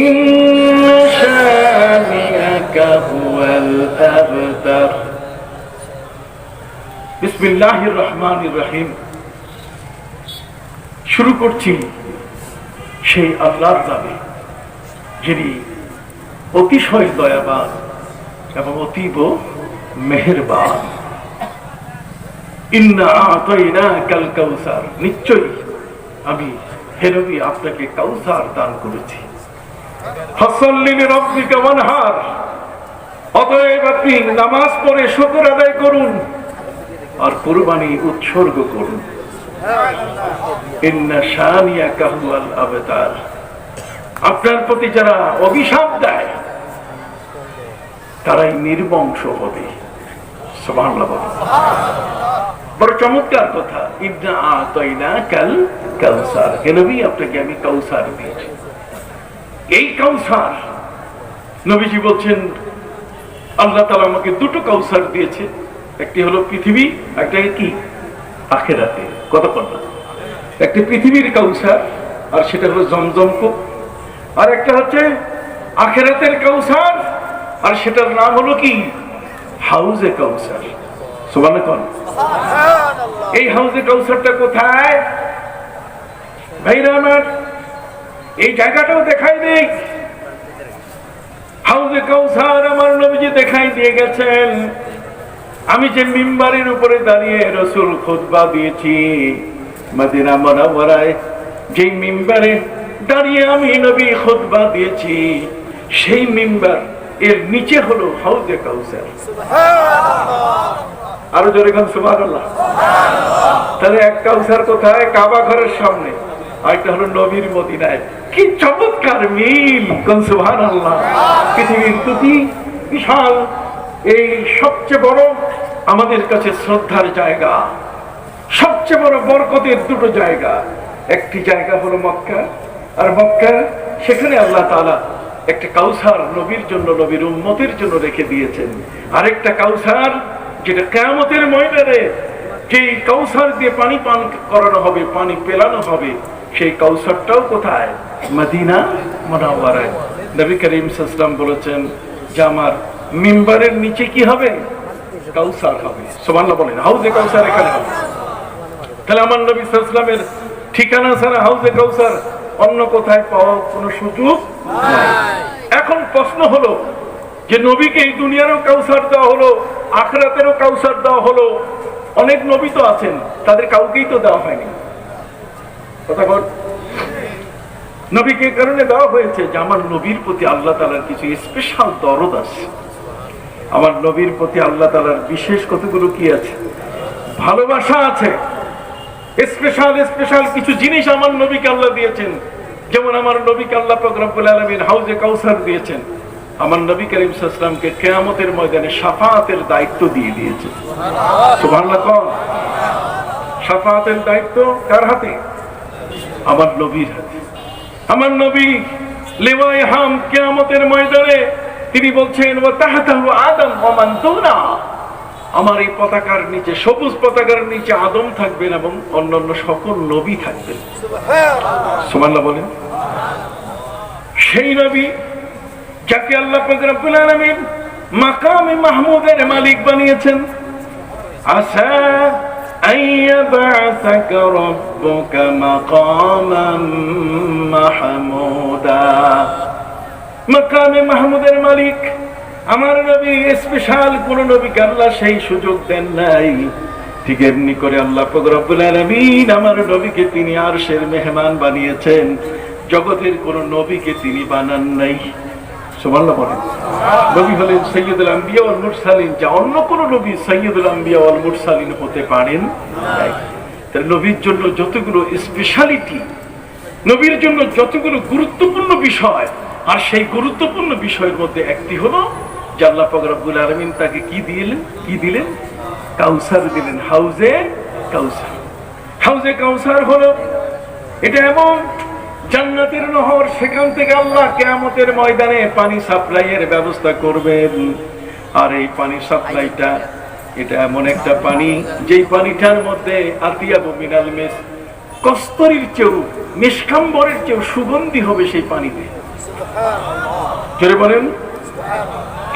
ইন্না শানিআকা হুয়াল আবতার। বিসমিল্লাহির রহমানির রহিম। শুরু করছি সেই আল্লাহর নামে, যিনি অতিশয় দয়াবান এবং অতীব মেহেরবান। ইন্না আ'তাইনাকাল কাউসার, নিশ্চয়ই আমি হে নবী আপনাকে কাউসার দান করেছি। ফাসাল্লি লিরাব্বিকা ওয়ানহার, অতএব আপনি নামাজ পড়ে শুকর আদায় করুন আর কুরবানি উৎসর্গ করুন। ইন্না শানিআকা হুয়াল আবতার, আপনার প্রতি যারা অভিশাপ দেয় তারাই নির্বংশ হবে। সুবহানাল্লাহ। বড় চমৎকার কথা। ইন্না আ'তাইনাকাল কাউসার, হে নবী আপনাকে আমি কাউসার দিয়েছি। এই কাউসার, নবীজি বলছেন আল্লাহ তাআলা আমাকে দুটো কাউসার দিয়েছে, একটি হলো পৃথিবী, একটা কি আখিরাতে। কথা বল না, একটা পৃথিবীর কাউসার আর সেটা হলো জমজম কূপ, আর একটা হচ্ছে আখিরাতের কাউসার আর সেটার নাম হলো কি হাউজে কাউসার। সুবহানাল্লাহ। এই হাউজে কাউসারটা কোথায় ভাইরা আমার? এই জায়গাটাও দেখাই দেই। হাউজে কাউসার আমার নবীজি দেখাই দিয়ে গেছেন। আমি যে মিম্বারের উপরে দাঁড়িয়ে রাসূল খুতবা দিয়েছি মদিনা মুনাওয়ারায়, যেই মিম্বারে দাঁড়িয়ে আমি নবী খুতবা দিয়েছি, সেই মিম্বার এর নিচে হলো হাউজে কাউসার। আরো জোরে গান সুবহানাল্লাহ। তাহলে এক কাউসার কোথায়? কাবা ঘরের সামনে, আরেকটা হলো নবীর মদিনায়। কি চমৎকার মিল! কোন সুবহানাল্লাহ। পৃথিবীর দুটি বিশাল, এই সবচেয়ে বড় আমাদের কাছে শ্রদ্ধার জায়গা, সবচেয়ে বড় বরকতের দুটো জায়গা। একটি জায়গা হলো মক্কা, আর মক্কা সেখানে আল্লাহ তাআলা একটা কাউসার নবীর জন্য, নবীর উম্মতের জন্য রেখে দিয়েছেন। আরেকটা কাউসার যেটা কিয়ামতের ময়দানে যেই কাউসার দিয়ে পানি পান করানো হবে, পানি পেলানো হবে, সেই কাউসারটাও কোথায়? মদিনা মুনাওয়ারায়। নবী করিম সাল্লাল্লাহু আলাইহি ওয়াসাল্লাম বলেছেন যে আমার মিম্বারের নিচে কি হবে? কাউসার হবে। সুবহানাল্লাহ বলেন। হাউজে কাউসার এখানে হবে। তাহলে আমার নবী সাল্লাল্লাহু আলাইহি ওয়াসাল্লামের ঠিকানা ছাড়া হাউজে কাউসার অন্য কোথায় পাওয়ার কোনো সুযোগ নাই। এখন প্রশ্ন হলো যে নবীকে এই দুনিয়ারও কাউসার দেওয়া হলো, আখিরাতেরও কাউসার দেওয়া হলো, অনেক নবী তো আছেন, তাদের কাউকেই তো দেওয়া হয়নি। কথা বল। নবীকে কারণে দেওয়া হয়েছে যে আমার নবীর প্রতি আল্লাহ তাআলার কিছু স্পেশাল দরদ আছে। আমার নবীর প্রতি আল্লাহ তাআলার বিশেষ কতগুলো কি আছে, ভালোবাসা আছে। স্পেশাল স্পেশাল কিছু জিনিস আমার নবীকে আল্লাহ দিয়েছেন। যেমন আমার নবীকে আল্লাহ পাক রব্বুল আলামিন হাউজে কাউসার দিয়েছেন। আমার নবী করিম সাল্লাল্লাহু আলাইহি ওয়াসাল্লামকে কিয়ামতের ময়দানে শাফাআতের দায়িত্ব দিয়ে দিয়েছেন। সুবহানাল্লাহ। শাফাআতের দায়িত্ব কার হাতে? আমার নবীর হাতে। আমার নবী লিওয়ায়ে হাম কিয়ামতের ময়দানে তিনি বলছেন ওয়া তাহতাহু আদম ওয়া মান দুনা, আমার এই পতাকার নিচে, সবুজ পতাকার নিচে আদম থাকবেন এবং অন্যান্য সকল নবী থাকবেন। সুবহানাল্লাহ বলেন। সেই নবী যাকে আল্লাহ পাক রব্বুল আলামিন মাকামে মাহমুদের মালিক বানিয়েছেন। আসা আইয়াবাসাকা রাব্বুকা মাকামান মাহমুদা, মাকামে মাহমুদের মালিক আমার নবী। স্পেশাল কোন নবীকে আল্লাহ সেই সুযোগ দেন নাই। ঠিক এমনি করে আল্লাহ পাক রব্বুল আলামিন আমার নবীকে তিনি আরশের মেহমান বানিয়েছেন। জগতের কোন নবীকে তিনি বানান নাই। সুবহানাল্লাহ বলেন। নবী হলেন সাইয়্যিদুল আম্বিয়া ওয়াল মুরসালিন, যা অন্য কোন নবী সাইয়্যিদুল আম্বিয়া ওয়াল মুরসালিন হতে পারেন নাই। তার নবীর জন্য যতগুলো স্পেশালিটি, নবীর জন্য যতগুলো গুরুত্বপূর্ণ বিষয়, আর সেই গুরুত্বপূর্ণ বিষয়ের মধ্যে একটি হলো যে আল্লাহ পাক রব্বুল আলামিন তাকে কি দিলেন? কাউসার দিলেন। হাউজে কাউসার। হাউজে কাউসার হলো এটা এমন জান্নাতের নহর, সেখান থেকে আল্লাহ কিয়ামতের ময়দানে পানি সাপ্লাইয়ের ব্যবস্থা করবেন। আর এই পানি সাপ্লাইটা এটা এমন একটা পানি, যেই পানিটার মধ্যে আতিয়াবু মিনাল মিস, কস্তরির চেয়েও, মিশকাম্বরের চেয়েও সুগন্ধি হবে সেই পানিতে। জোরে বলেন।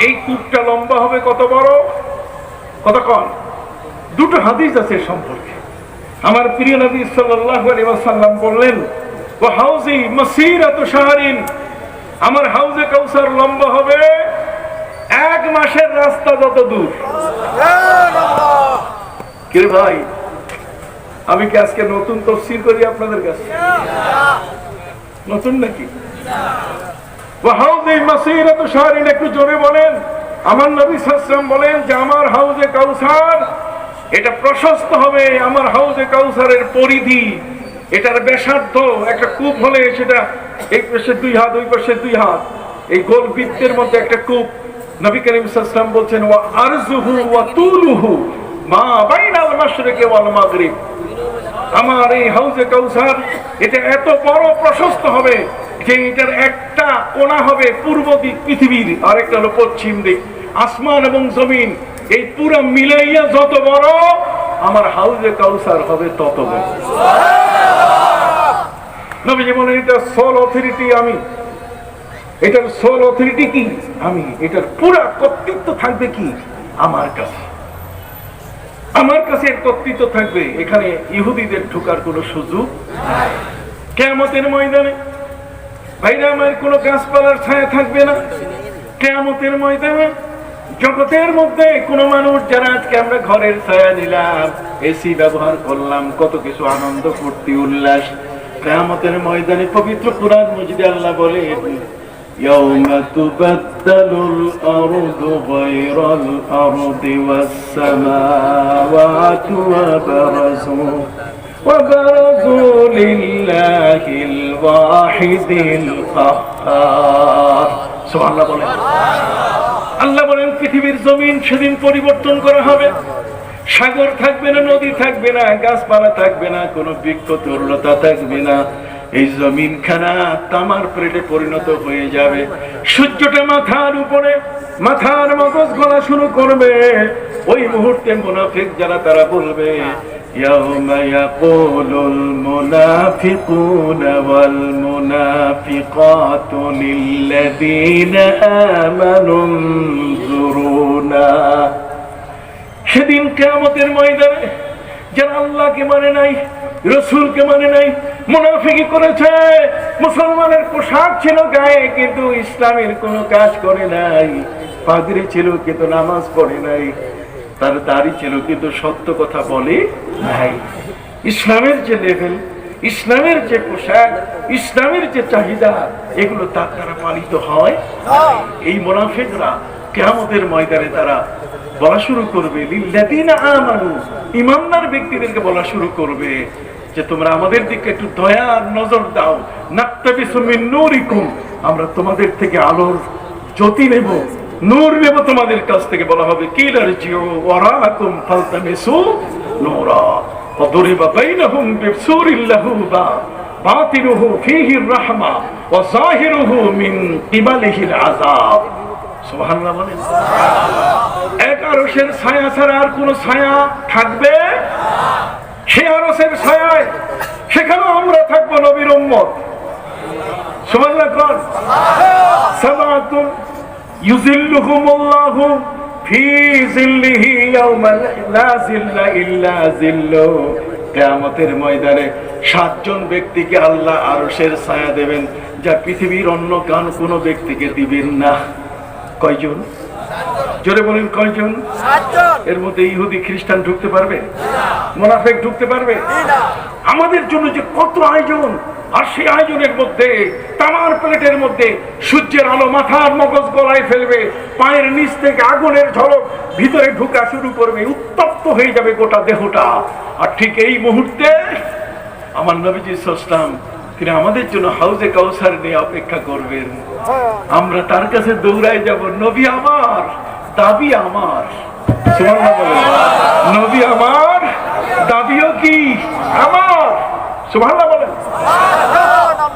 এই কূপটা লম্বা হবে কত বড়, কত কম? দুটো হাদিস আছে সম্পর্কে। আমার প্রিয় নবী সাল্লাল্লাহু আলাইহি ওয়াসাল্লাম বললেন ওয়া হাউজি মাসিরাতু শাহরিন, আমার হাউজে কাউসার লম্বা হবে 1 মাসের রাস্তা যত দূর। সুবহানাল্লাহ। কে ভাই, আমি কি আজকে নতুন তাফসীর করি আপনাদের কাছে? নতুন নাকি? ওয়া হাউজি মাসিরাতু শাহরিন, একটু জোরে বলেন। আমার নবী সাল্লাল্লাহু আলাইহি ওয়াসাল্লাম বলেন যে আমার হাউজে কাউসার এটা প্রশস্ত হবে। আমার হাউজে কাউসারের পরিধি, এটার ব্যাসার্ধ, একটা কূপ হলে সেটা এই পাশে 2 হাত, ওই পাশে 2 হাত, এই গোল বৃত্তের মধ্যে একটা কূপ। নবী করিম সাল্লাল্লাহু আলাইহি ওয়াসাল্লাম বলছেন ওয়া আরজুহু ওয়া তুলুহু মা বাইনাল মাশরিকি ওয়াল মাগরিব, আমার এই হাউজে কাউসার এটা এত বড় প্রশস্ত হবে যে এটার একটা কোণা হবে পূর্ব দিক পৃথিবীর, আর একটা হলো পশ্চিম দিক। আসমান এবং জমিন এই পুরো মিলাইয়া যত বড়, আমার হাউজে কাউসার হবে তত বড়। নবীজি বলেন এটা সোল অথরিটি আমি, এটার সোল অথরিটি কি আমি, এটার পুরা কর্তৃত্ব থাকবে কি আমার কাছে। আমার কাছে এর কর্তৃত্ব থাকবে। এখানে ইহুদিদের ঢোকার কোনো সুযোগ নাই। কিয়ামতের ময়দানে ভাইরা আমার কোনো গাছপালার ছায়া থাকবে না। কিয়ামতের ময়দানে জগতের মধ্যে কোনো মানুষ, যারা আজকে আমরা ঘরের ছায়া নিলাম, এসি ব্যবহার করলাম, কত কিছু আনন্দ ফুর্তি উল্লাস, কিয়ামতের ময়দানে পবিত্র কুরআন মজিদে আল্লাহ বলে ইয়াউমা তুবাদদালুল আরদু গায়রাল আরদি ওয়াস সামাওয়াতু ওয়া বারাজু লিল্লাহিল ওয়াহিদিল কাহ্হার। সুবহানাল্লাহ বলেন। আল্লাহ বলেন পৃথিবীর জমিন সেদিন পরিবর্তন করা হবে। সাগর থাকবে না, নদী থাকবে না, গাছপালা থাকবে না, কোনো বৃক্ষ তরুলতা থাকবে না। এই জমিন খানা তামার প্লেটে পরিণত হয়ে যাবে। সূর্যটা মাথার উপরে, মাথার মগজ গলা শুরু করবে। ওই মুহূর্তে মুনাফিক যারা, তারা বলবে ইয়াউমা ইয়াকুলুল মুনাফিকুনা ওয়াল মুনাফিকাতু লিল্লাযীনা আমানু যুরুনা। সেদিন কিয়ামতের ময়দানে যারা আল্লাহকে মানে নাই, রাসূলকে মানে নাই, মুনাফিকি করেছে, মুসলমানের পোশাক ছিল গায়ে কিন্তু ইসলামের কোনো কাজ করে নাই, পাগড়ি ছিল কিন্তু নামাজ পড়ে নাই, তার দাড়ি ছিল কিন্তু সত্য কথা বলে নাই। ইসলামের যে লেভেল, ইসলামের যে পোশাক, ইসলামের যে চাহিদা, এগুলো তার দ্বারা পালিত হয়। এই মুনাফিকরা কিয়ামতের ময়দানে তারা বলা শুরু করবে, লিল্লাযিনা আমানু, ঈমানদার ব্যক্তিদেরকে বলা শুরু করবে যে তোমরা আমাদের দিকে একটু দয়ার নজর দাও, নাক্তাবিসু মিন নূরিকুম, আমরা তোমাদের থেকে আলোর জ্যোতি নেব, নূর নেব তোমাদের কাছ থেকে। বলা হবে কিলারজিউ ওয়ারাকুম ফালতামিসু নূরা ফাদুরিবা বাইনাহুম বিসুরিল লাহু বাতিনুহু ফীহির রাহমা ওয়া যাহিরুহু মিন কিবালিহিল আযাব। সুবহানাল্লাহ বলেন। এক আরশের ছায়া ছাড়া আর কোন ছায়া থাকবে না। সেই আরশের ছায়ায় সেখানে আমরা থাকবো নবীর উম্মত। সুবহানাল্লাহ কোন সামাতুন ইউজিল্লুহুমুল্লাহু ফি জিল্লিহি ইয়াওমা লা জিল্লা ইল্লা জিল্লু। কিয়ামতের ময়দানে 7 জন ব্যক্তিকে আল্লাহ আরশের ছায়া দেবেন, যা পৃথিবীর অন্য কোন ব্যক্তিকে দিবেন না। কয়জন? জোরে বলেন কয়জন? 7 জন। এর মধ্যে ইহুদি খ্রিস্টান ঢুকতে পারবে? মুনাফিক ঢুকতে পারবে? আমাদের জন্য যে কত আয়োজন, আর সেই আয়োজনের মধ্যে তামার প্লেটের মধ্যে সূর্যের আলো মাথার মগজ গলায় ফেলবে, পায়ের নিচ থেকে আগুনের ঝলক ভিতরে ঢুকা শুরু করবে, উত্তপ্ত হয়ে যাবে গোটা দেহটা। আর ঠিক এই মুহূর্তে আমার নবীজি সাল্লাল্লাহু আলাইহি ওয়াসাল্লাম তিনি আমাদের জন্য হাউজে কাউসার নিয়ে অপেক্ষা করবেন। আমরা তার কাছে দৌড়ায় যাব, নবী আমার, দাবি আমার। সুবহানাল্লাহ বলেন। নবী আমার, দাবিও কি আমার। সুবহানাল্লাহ বলেন।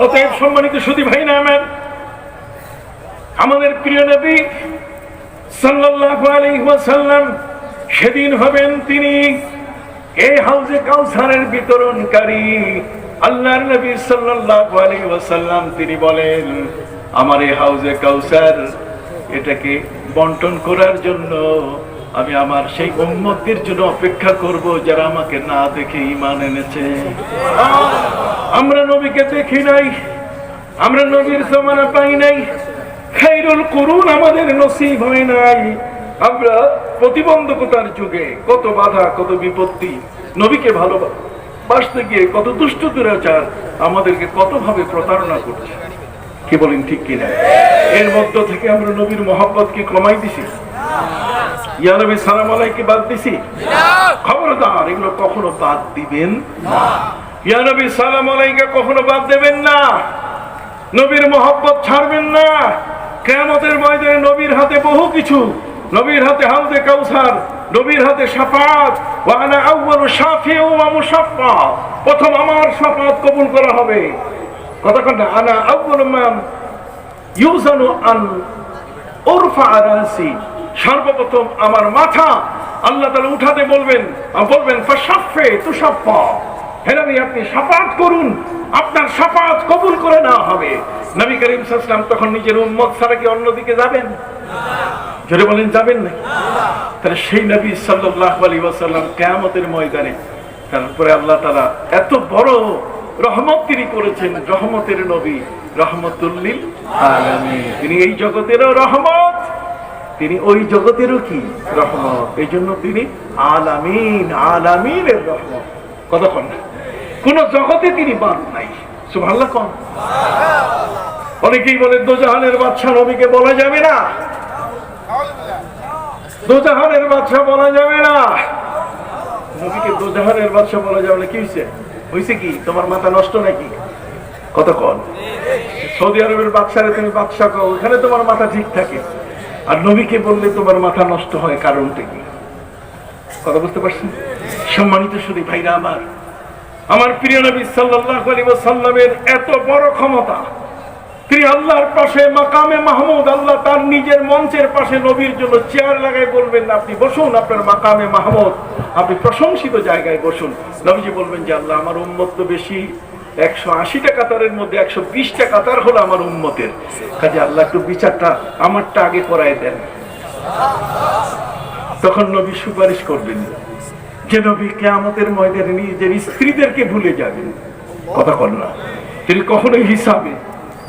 অতএব সম্মানিত সুধী ভাই না আমাদের প্রিয় নবী সাল্লাল্লাহু আলাইহি ওয়াসাল্লাম সেদিন হবেন তিনি এই হাউজে কাউসারের বিতরণকারী। আল্লাহর নবী সাল্লাল্লাহু আলাইহি ওয়াসাল্লাম তিনি বলেন, আমার এই হাউজে কাউসার এটাকে বন্টন করার জন্য আমি আমার সেই উম্মতদের জন্য অপেক্ষা করব যারা আমাকে না দেখে ঈমান এনেছে। আমরা নবীকে দেখি নাই, আমরা নবীর জামানা পাই নাই, খায়রুল কুরুন আমাদের নসিব হয় নাই। আমরা প্রতিবন্ধকতার যুগে কত বাধা, কত বিপত্তি, নবীকে ভালোবাসতে গিয়ে কত দুষ্ট দুরাচার আমাদেরকে কত ভাবে প্রতারণা করছে। কি বলেন ঠিক কিনা? এর মধ্য থেকে আমরা নবীর মহব্বত কি কমাই দিছি? ইয়া নবী সালাম আলাইকে বাদ দিছি? খবরদার, এগুলো কখনো বাদ দিবেন না। ইয়া নবী সালাম আলাইকে কখনো বাদ দেবেন না, নবীর মহব্বত ছাড়বেন না। কিয়ামতের ময়দানে নবীর হাতে বহু কিছু, নবীর হাতে হাউজে কাউসার, নবীর হাতে শাফাআত। ওয়া আনা আউয়ালু শাফিউ ওয়া মুশাফফা, প্রথম আমার শাফাআত কবুল করা হবে। কতক্ষণ না, আনা আউয়ালু মান ইউজানু আন উরফা রাসি, সর্বপ্রথম আমার মাথা আল্লাহ তাআলা উঠাতে বলবেন, বলবেন ফাশাফে তুশাফা, হে নবী আপনি শাফাআত করুন, আপনার শাফাআত কবুল করে নেওয়া হবে। নবী করিম সাল্লাল্লাহু আলাইহি ওয়াসাল্লাম তখন নিজের উম্মত ছাড়া কি অন্যদিকে যাবেন? জোরে বলেন যাবেন না? তাহলে সেই নবী সাল্লাল্লাহু আলাইহি ওয়াসাল্লাম কিয়ামতের ময়দানে, তারপরে আল্লাহ তাআলা এত বড় রহমত তিনি করেছেন, রহমতের নবী, রহমতুল লিল আলামিন। তিনি এই জগতেরও রহমত, তিনি ওই জগতেরও কি রহমত। এই জন্য তিনি আলামিন, আলামিনের রহমত। কতক্ষণ না, কোন জগতে তিনি বাদ নাই। সুবহানাল্লাহ কোন? অনেকেই বলে দোজাহানের বাদশা নবীকে বলা যাবে না, দোজাহানের বাদশা বলা যাবে না। নবীকে দোজাহানের বাদশা বলা যাবে না, কি হয়েছে কি? তোমার মাথা নষ্ট নাকি? কতক্ষণ? সৌদি আরবের বাদশারে তুমি বাদশা কও, ওখানে তোমার মাথা ঠিক থাকে, আর নবীকে বললে তোমার মাথা নষ্ট হয়, কারণটা কি? কথা বুঝতে পারছেন? সম্মানিত সুধী ভাইরা আমার প্রিয় নবী সাল্লাল্লাহু আলাইহি ওয়াসাল্লামের এত বড় ক্ষমতা, তিনি আল্লাহর পাশে মাকামে মাহমুদ, আল্লাহ তার নিজের মঞ্চের পাশে নবীর জন্য চেয়ার লাগাই বলবেন, আপনি বসুন আপনার মাকামে মাহমুদ, আপনি প্রশংসিত জায়গায় বসুন। নবীজি বলবেন যে আল্লাহ আমার উম্মত তো বেশি, 180টা কাতারের মধ্যে 120টা কাতার হলো আমার উম্মতের, কাজে আল্লাহ একটু বিচারটা আমারটা আগে করায় দেন। তখন নবী সুপারিশ করবেন যে নবী কিয়ামতের ময়দানে নিজের স্ত্রীদেরকে ভুলে যাবেন। কথা বল না, তিনি কখনো হিসাবে,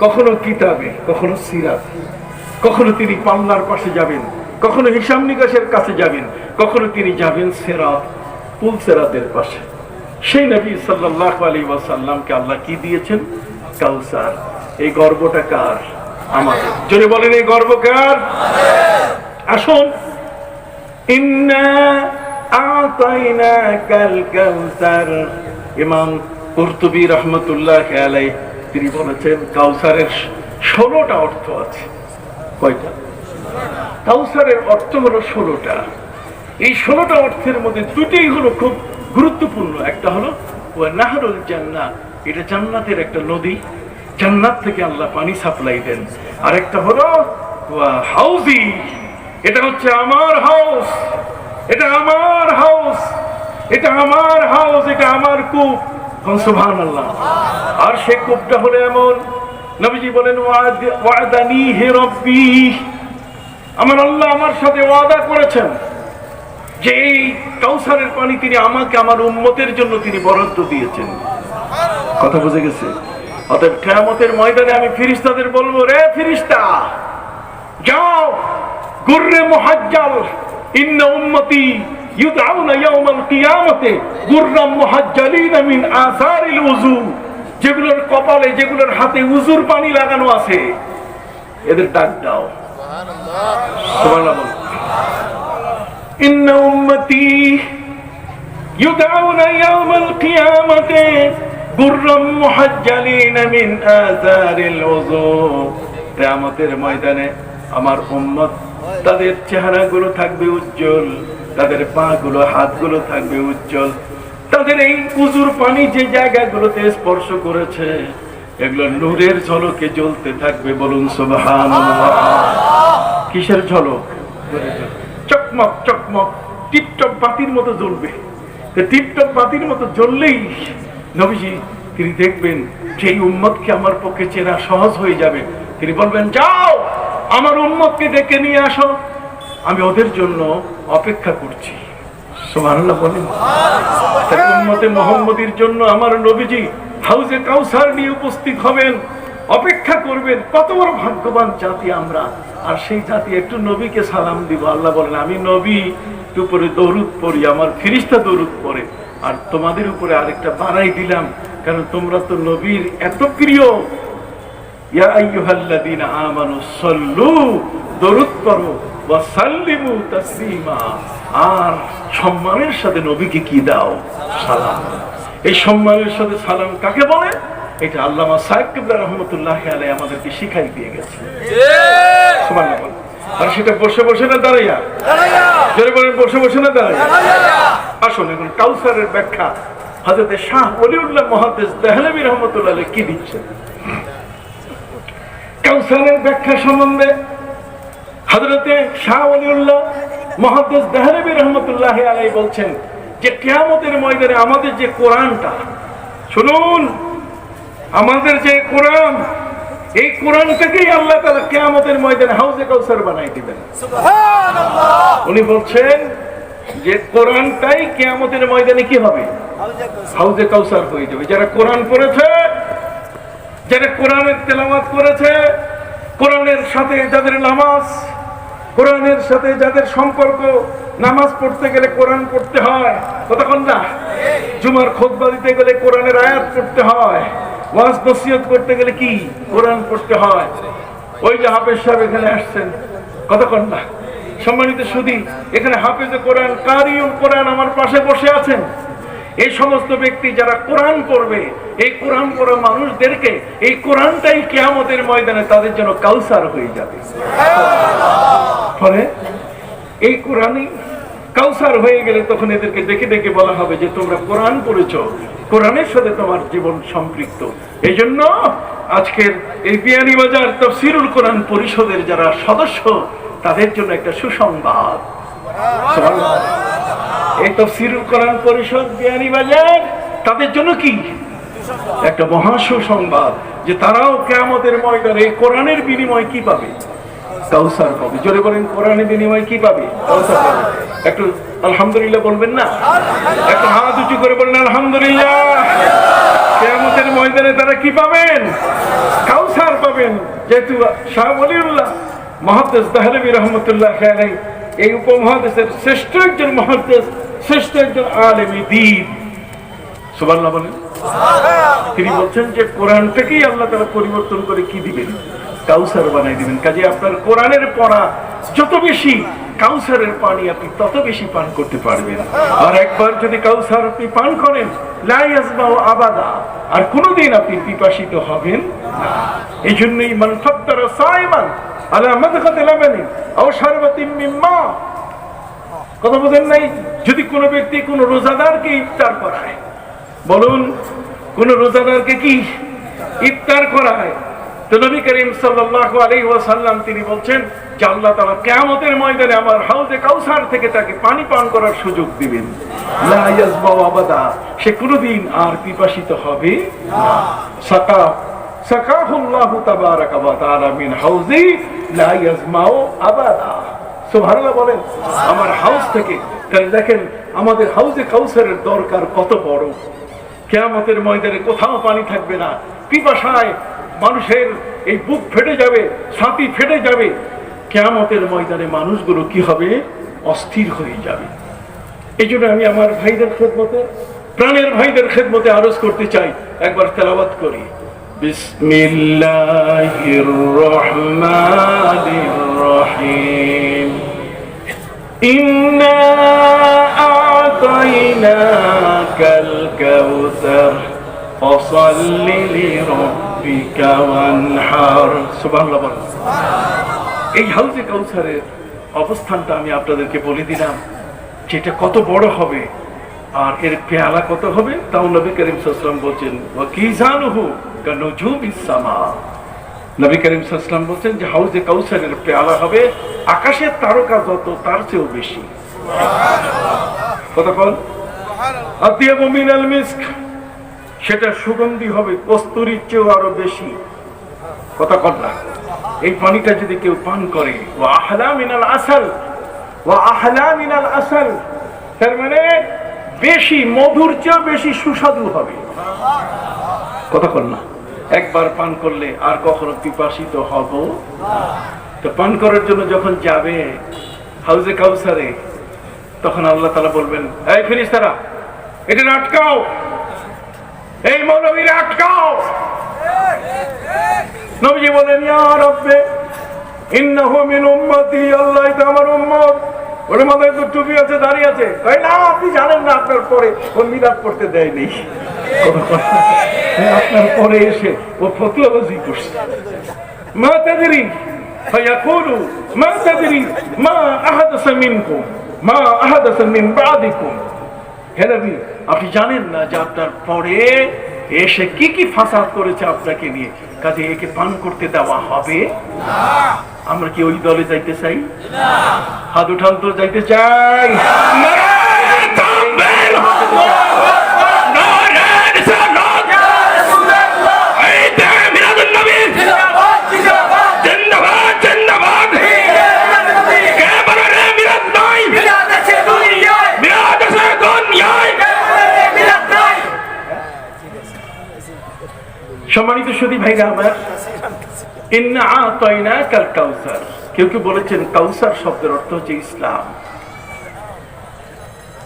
কখনো কিতাবে, কখনো সিরাত, কখনো তিনি পাল্লার পাশে যাবেন, কখনো হিসাব নিকাশের কাছে যাবেন, কখনো তিনি যাবেন সিরাত, পুল সিরাতের পাশে। সেই নবী সাল্লাল্লাহু আলাইহি ওয়াসাল্লামকে আল্লাহ কি দিয়েছেন? কাউসার। এই গর্বটা কার? আমাদের। জোরে বলেন এই গর্ব কার? আসুন, ইন্না আতাইনাকাল কাউসার, ইমাম কুরতুবী রাহমাতুল্লাহি আলাইহি তিনি বলেছেন কাউসারের 16টা অর্থ আছে। কয়টা? কাউসারের অর্থ হলো 16টা। এই 16টা অর্থের মধ্যে দুটোই হলো খুব গুরুত্বপূর্ণ। একটা হলো ওয়া নাহরুল জান্নাহ, এটা জান্নাতের একটা নদী, জান্নাত থেকে আল্লাহ পানি সাপ্লাই দেন। আর একটা হলো ওয়া হাউজি, এটা হচ্ছে আমার হাউস, এটা আমার হাউস, এটা আমার হাউস, এটা আমার কূপ। সুবহানাল্লাহ। আর সেই কূপটা হলো এমন, নবীজি বলেন ওয়াদানিহি রাব্বি, আমার আল্লাহ আমার সাথে ওয়াদা করেছেন যে এই কাউসারের পানি তিনি আমাকে আমার উম্মতের জন্য তিনি বরাদ্দ দিয়েছেন। কথা বুঝে গেছে? অতএব কিয়ামতের ময়দানে আমি ফেরেশতাদের বলবো, রে ফেরেশতা যাও, গুররে মুহাজ্জাল, ইন্না উম্মতি ইউদআউনা ইয়াউমাল কিয়ামতে গুররাম মুহাজ্জালিনা মিন আসারিল উযু, যেগুলোর কপালে যেগুলোর হাতে উযুর পানি লাগানো আছে এদের ডাক দাও। সুবহানাল্লাহ। ইন্না উম্মতি ইউদআউনা ইয়াউমাল কিয়ামতে গুররাম মুহাজ্জালিনা মিন আসারিল উযু, কিয়ামতের ময়দানে আমার উম্মত তাদের চেহারাগুলো থাকবে উজ্জ্বল, তাদের পা গুলো হাতগুলো থাকবে উজ্জ্বল, তাদের এই উযুর পানি যে জায়গাগুলোতে স্পর্শ করেছে এগুলো নূরের ঝলকে জ্বলতে থাকবে। বলুন সুবহানাল্লাহ। কিসের ঝলক? চকমক চকমক টিপটপ বাতির মতো জ্বলবে। টিপটপ বাতির মতো জ্বললেই নবীজি তিনি দেখবেন সেই উম্মতকে আমার পক্ষে চেনা সহজ হয়ে যাবে। তিনি বলবেন, যাও আমার উম্মতকে ডেকে নিয়ে আসো, আমি ওদের জন্য অপেক্ষা করছি। সুবহানাল্লাহ বলেন। উম্মতে মুহাম্মদীর জন্য আমার নবীজি হাউজে কাউসার নিয়ে উপস্থিত হবেন, অপেক্ষা করবেন। কত বড় ভাগ্যবান জাতি আমরা। আর সেই জাতি একটু নবীকে সালাম দিব। আল্লাহ বলেন, আমি নবী উপরে দরুদ পড়ি, আমার ফেরেশতা দরুদ পড়ে, আর তোমাদের উপরে আরেকটা বাড়াই দিলাম, কারণ তোমরা তো নবীর এত প্রিয়। ইয়া আইয়ুহাল্লাযীনা আমানু সাল্লু, দরুদ পড়ো, ওয়া সাল্লিমু তাসলিমা, আর সম্মানের সাথে নবীকে কি দাও? সালাম। এই সম্মানের সাথে সালাম কাকে বলে? এটা আল্লামা সাহেব কিবলা রাহমাতুল্লাহি আলাইহি আমাদেরকে শিখাই দিয়ে গেছে। সুবহানাল্লাহ। আর সেটা বসে বসে না দাঁড়াইয়া? যারা বলেন বসে বসে না দাঁড়াইয়া? আসুন এখন কাউসারের ব্যাখ্যা হযরত শাহ ওলিউল্লাহ মুহাদ্দিস দেহলভী রাহমাতুল্লাহি আলাইহি কি দিচ্ছেন। কাউসারের ব্যাখ্যা সম্বন্ধে হযরত শাহ ওলিউল্লাহ মুহাদ্দিস দেহলভী রাহমাতুল্লাহি আলাইহি বলছেন যে কিয়ামতের ময়দানে আমাদের যে কোরআনটা, শুনুন, আমাদের যে কোরআন, এই কোরআনটাকেই আল্লাহ তাআলা কিয়ামতের ময়দানে হাউজে কাউসার বানাই দিবেন। সুবহানাল্লাহ। উনি বলছেন যে কোরআনটাই কিয়ামতের ময়দানে কি হবে? হাউজে কাউসার হয়ে যাবে। যারা কোরআন পড়েছে, যারা কোরআনের তেলাওয়াত করেছে, কোরআনের সাথে যাদের নামাজ, কোরআনের সাথে যাদের সম্পর্ক, নামাজ পড়তে গেলে কোরআন পড়তে হয়, কতক্ষণ না? জুমার খুতবা দিতে গেলে কোরআনের আয়াত পড়তে হয়, ওয়াজ নসিহত করতে গেলে কি কোরআন পড়তে হয়। ওই যে হাফেজ সাহেব এখানে আসছেন, কতক্ষণ না? সম্মানিত সুধী, এখানে হাফেজে কোরআন, কারিউল কোরআন আমার পাশে বসে আছেন। এই সমস্ত ব্যক্তি যারা কোরআন পড়বে, এই কোরআন পড়া মানুষদেরকে এই কোরআনটাই কিয়ামতের ময়দানে তাদের জন্য কাউসার হয়ে যাবে। ফলে এই কোরআনই কাউসার হয়ে গেলে তখন এদেরকে ডেকে ডেকে বলা হবে যে তোমরা কোরআন পড়েছো, কোরআনের সাথে তোমার জীবন সম্পৃক্ত। এই জন্য আজকের এই বিয়ানীবাজার তাফসীরুল কোরআন পরিষদের যারা সদস্য, তাদের জন্য একটা সুসংবাদ। এই তাফসীরুল কোরআন পরিষদ বিয়ানীবাজার তাদের জন্য কি একটা মহা সুসংবাদ, যে তারাও কিয়ামতের ময়দানে এই কোরআনের বিনিময়ে কি পাবে? কাউসার পাবে। জোরে বলেন, কোরআনের বিনিময়ে কি পাবে? কাউসার পাবে। একটু আলহামদুলিল্লাহ বলবেন না? একটু হাত উঁচু করে বলেন আলহামদুলিল্লাহ। কিয়ামতের ময়দানে তারা কি পাবেন? কাউসার পাবেন। যেহেতু শাহ ওলিউল্লাহ মুহাদ্দিস দেহলভী রাহমাতুল্লাহি আলাইহি এই উপমহাদেশের শ্রেষ্ঠ একজন মুহাদ্দিস, শ্রেষ্ঠ একজন আলেমী দ্বীন, সুবহানাল্লাহ বলেন, তিনি বলছেন যে কোরআনটাকেই আল্লাহ তাআলা পরিবর্তন করে কি দিবেন? কাউসার বানাই দিবেন। কাজে আপনার কোরআনের পড়া যত বেশি, কাউসারের পানি আপনি তত বেশি পান করতে পারবেন। আর একবার যদি কাউসার আপনি পান করেন, লা ইয়াজমাউ আবাদা, আর কোনোদিন আপনি পিপাসিত হবেন না। এই জন্যই মান ফাত্তারা সাইমান আলা মাদখাতি লাবানিন আও শারবাতিন মিন মা, কথা বলেন নাই? যদি কোনো ব্যক্তি কোনো রোজাদারকে ইফতার করায়, বলুন কোন রোজাদারকে কি ইফতার করায়, তো নবী করিম সাল্লাল্লাহু আলাইহি ওয়াসাল্লাম তিনি বলছেন যে আল্লাহ তাআলা কিয়ামতের ময়দানে আমার হাউজে কাউসার থেকে তাকে পানি পান করার সুযোগ দিবেন। লা ইয়াজমাউ আবাদা, সে কোনোদিন আর পিপাসিত হবে না। সাকাহুল্লাহু তাবারাকা ওয়া তাআলা মিন হাউজি লা ইয়াজমাউ আবাদা। সুবহানাল্লাহ বলেন, আমার হাউস থেকে। তাই দেখেন আমাদের হাউজে কাউসারের দরকার কত বড়। কিয়ামতের ময়দানে কোথাও পানি থাকবে না, পিপাসায় মানুষের এই বুক ফেটে যাবে, ছাতি ফেটে যাবে। কিয়ামতের ময়দানে মানুষগুলো কি হবে? অস্থির হয়ে যাবে। এই জন্য আমি আমার ভাইদের খেদমতে, প্রাণের ভাইদের খেদমতে আরজ করতে চাই, একবার তেলাওয়াত করি। বিসমিল্লাহির রহমানির রহিম। ইন্না আ'তাইনাকাল কাউসার ফাসাল্লি লিরাব্বিকা ওয়ানহার। সুবহানাল্লাহ বলেন। এই হাউজে কাউসারের অবস্থানটা আমি আপনাদেরকে বলে দিলাম, যেটা কত বড় হবে আর এর পেয়ালা কত হবে। তাও নবী করিম সাল্লাল্লাহু আলাইহি ওয়াসাল্লাম বলেন ওয়া কিজানুহু কানুজুমিস সামা। নবী করিম সাল্লাল্লাহু আলাইহি ওয়াসাল্লাম বলেন যে হাউজে কাউসারের পেয়ালা হবে আকাশের তারকা যত, তার চেয়েও বেশি। কথা বল। আতিয়াবু মিনাল মিস্ক, সেটা সুগন্ধি হবে কস্তুরীর চেয়েও আরো বেশি। কথা বল না। এই পানিটা যদি কেউ পান করে, ওয়া আহলা মিনাল আসাল, ওয়া আহলা মিনাল আসাল, তার মানে বেশি মধুর চেয়েও বেশি সুস্বাদু হবে। কথা বল না। একবার পান করলে আর কখনো পিপাসিত হব না। তো পান করার জন্য যখন যাবে হাউজে কাউসারে, তখন আল্লাহ তাআলা বলবেন, এই ফেরেশতারা এটা আটকাও, এই মৌলবীরা আটকাও। নবীজি বলেন, ইয়া রাব্বি ইন্নাহু মিন উম্মতি, আল্লাহ এটা আমার উম্মত। ওর মাথায় তো টুপি আছে, দাঁড়িয়ে আছে। তাই না, আপনি জানেন না আপনার পরে ও মিলাদ পড়তে দেয়নি, আপনার পরে এসে ও ফতোয়াবাজি করছে। মা তাদরি ফায়াকুলু মা তাদরি মা আহাদাসা মিনকুম মা আহাদাসা মিন বাদিকুম। হে নবী, আপনি জানেন না যে আপনার পরে এসে কি কি ফাসাদ করেছে আপনাকে নিয়ে, কাজে একে পান করতে দেওয়া হবে না। আমরা কি ওই দলে যাইতে চাই? না। হাত উঠান তো, যাইতে চাই না। সম্মানিত সুধী ভাইরা আমার, ইন্না আ'তাইনাকাল কাউসার, কেউ কেউ বলেছেন কাউসার শব্দের অর্থ হচ্ছে ইসলাম।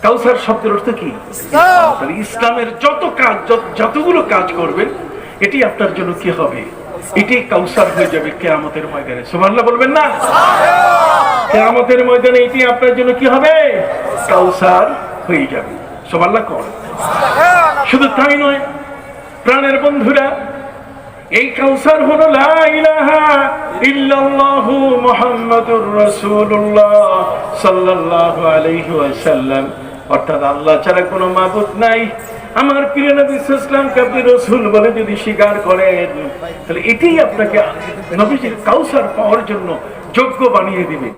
কাউসার শব্দের অর্থ কি? ইসলাম। ইসলামের যত কাজ, যতগুলো কাজ করবেন, এটি আপনার জন্য কি হবে? এটি কাউসার হয়ে যাবে কিয়ামতের ময়দানে। সুবহানাল্লাহ বলবেন না? কিয়ামতের ময়দানে এটি আপনার জন্য কি হবে? কাউসার হয়ে যাবে। সুবহানাল্লাহ কর। শুধু তাই নয় প্রাণের বন্ধুরা, এই কাউসার হলো লা ইলাহা ইল্লাল্লাহু মুহাম্মাদুর রাসূলুল্লাহ সাল্লাল্লাহু আলাইহি ওয়াসাল্লাম, অর্থাৎ আল্লাহ ছাড়া কোনো মাবুদ নাই। আমার প্রিয় নবী সাল্লাল্লাহু আলাইহি ওয়াসাল্লামকে আপনি রাসূল বলে যদি স্বীকার করেন, তাহলে এটাই আপনাকে নবীজির কাউসার পাওয়ার জন্য যোগ্য বানিয়ে দিবে।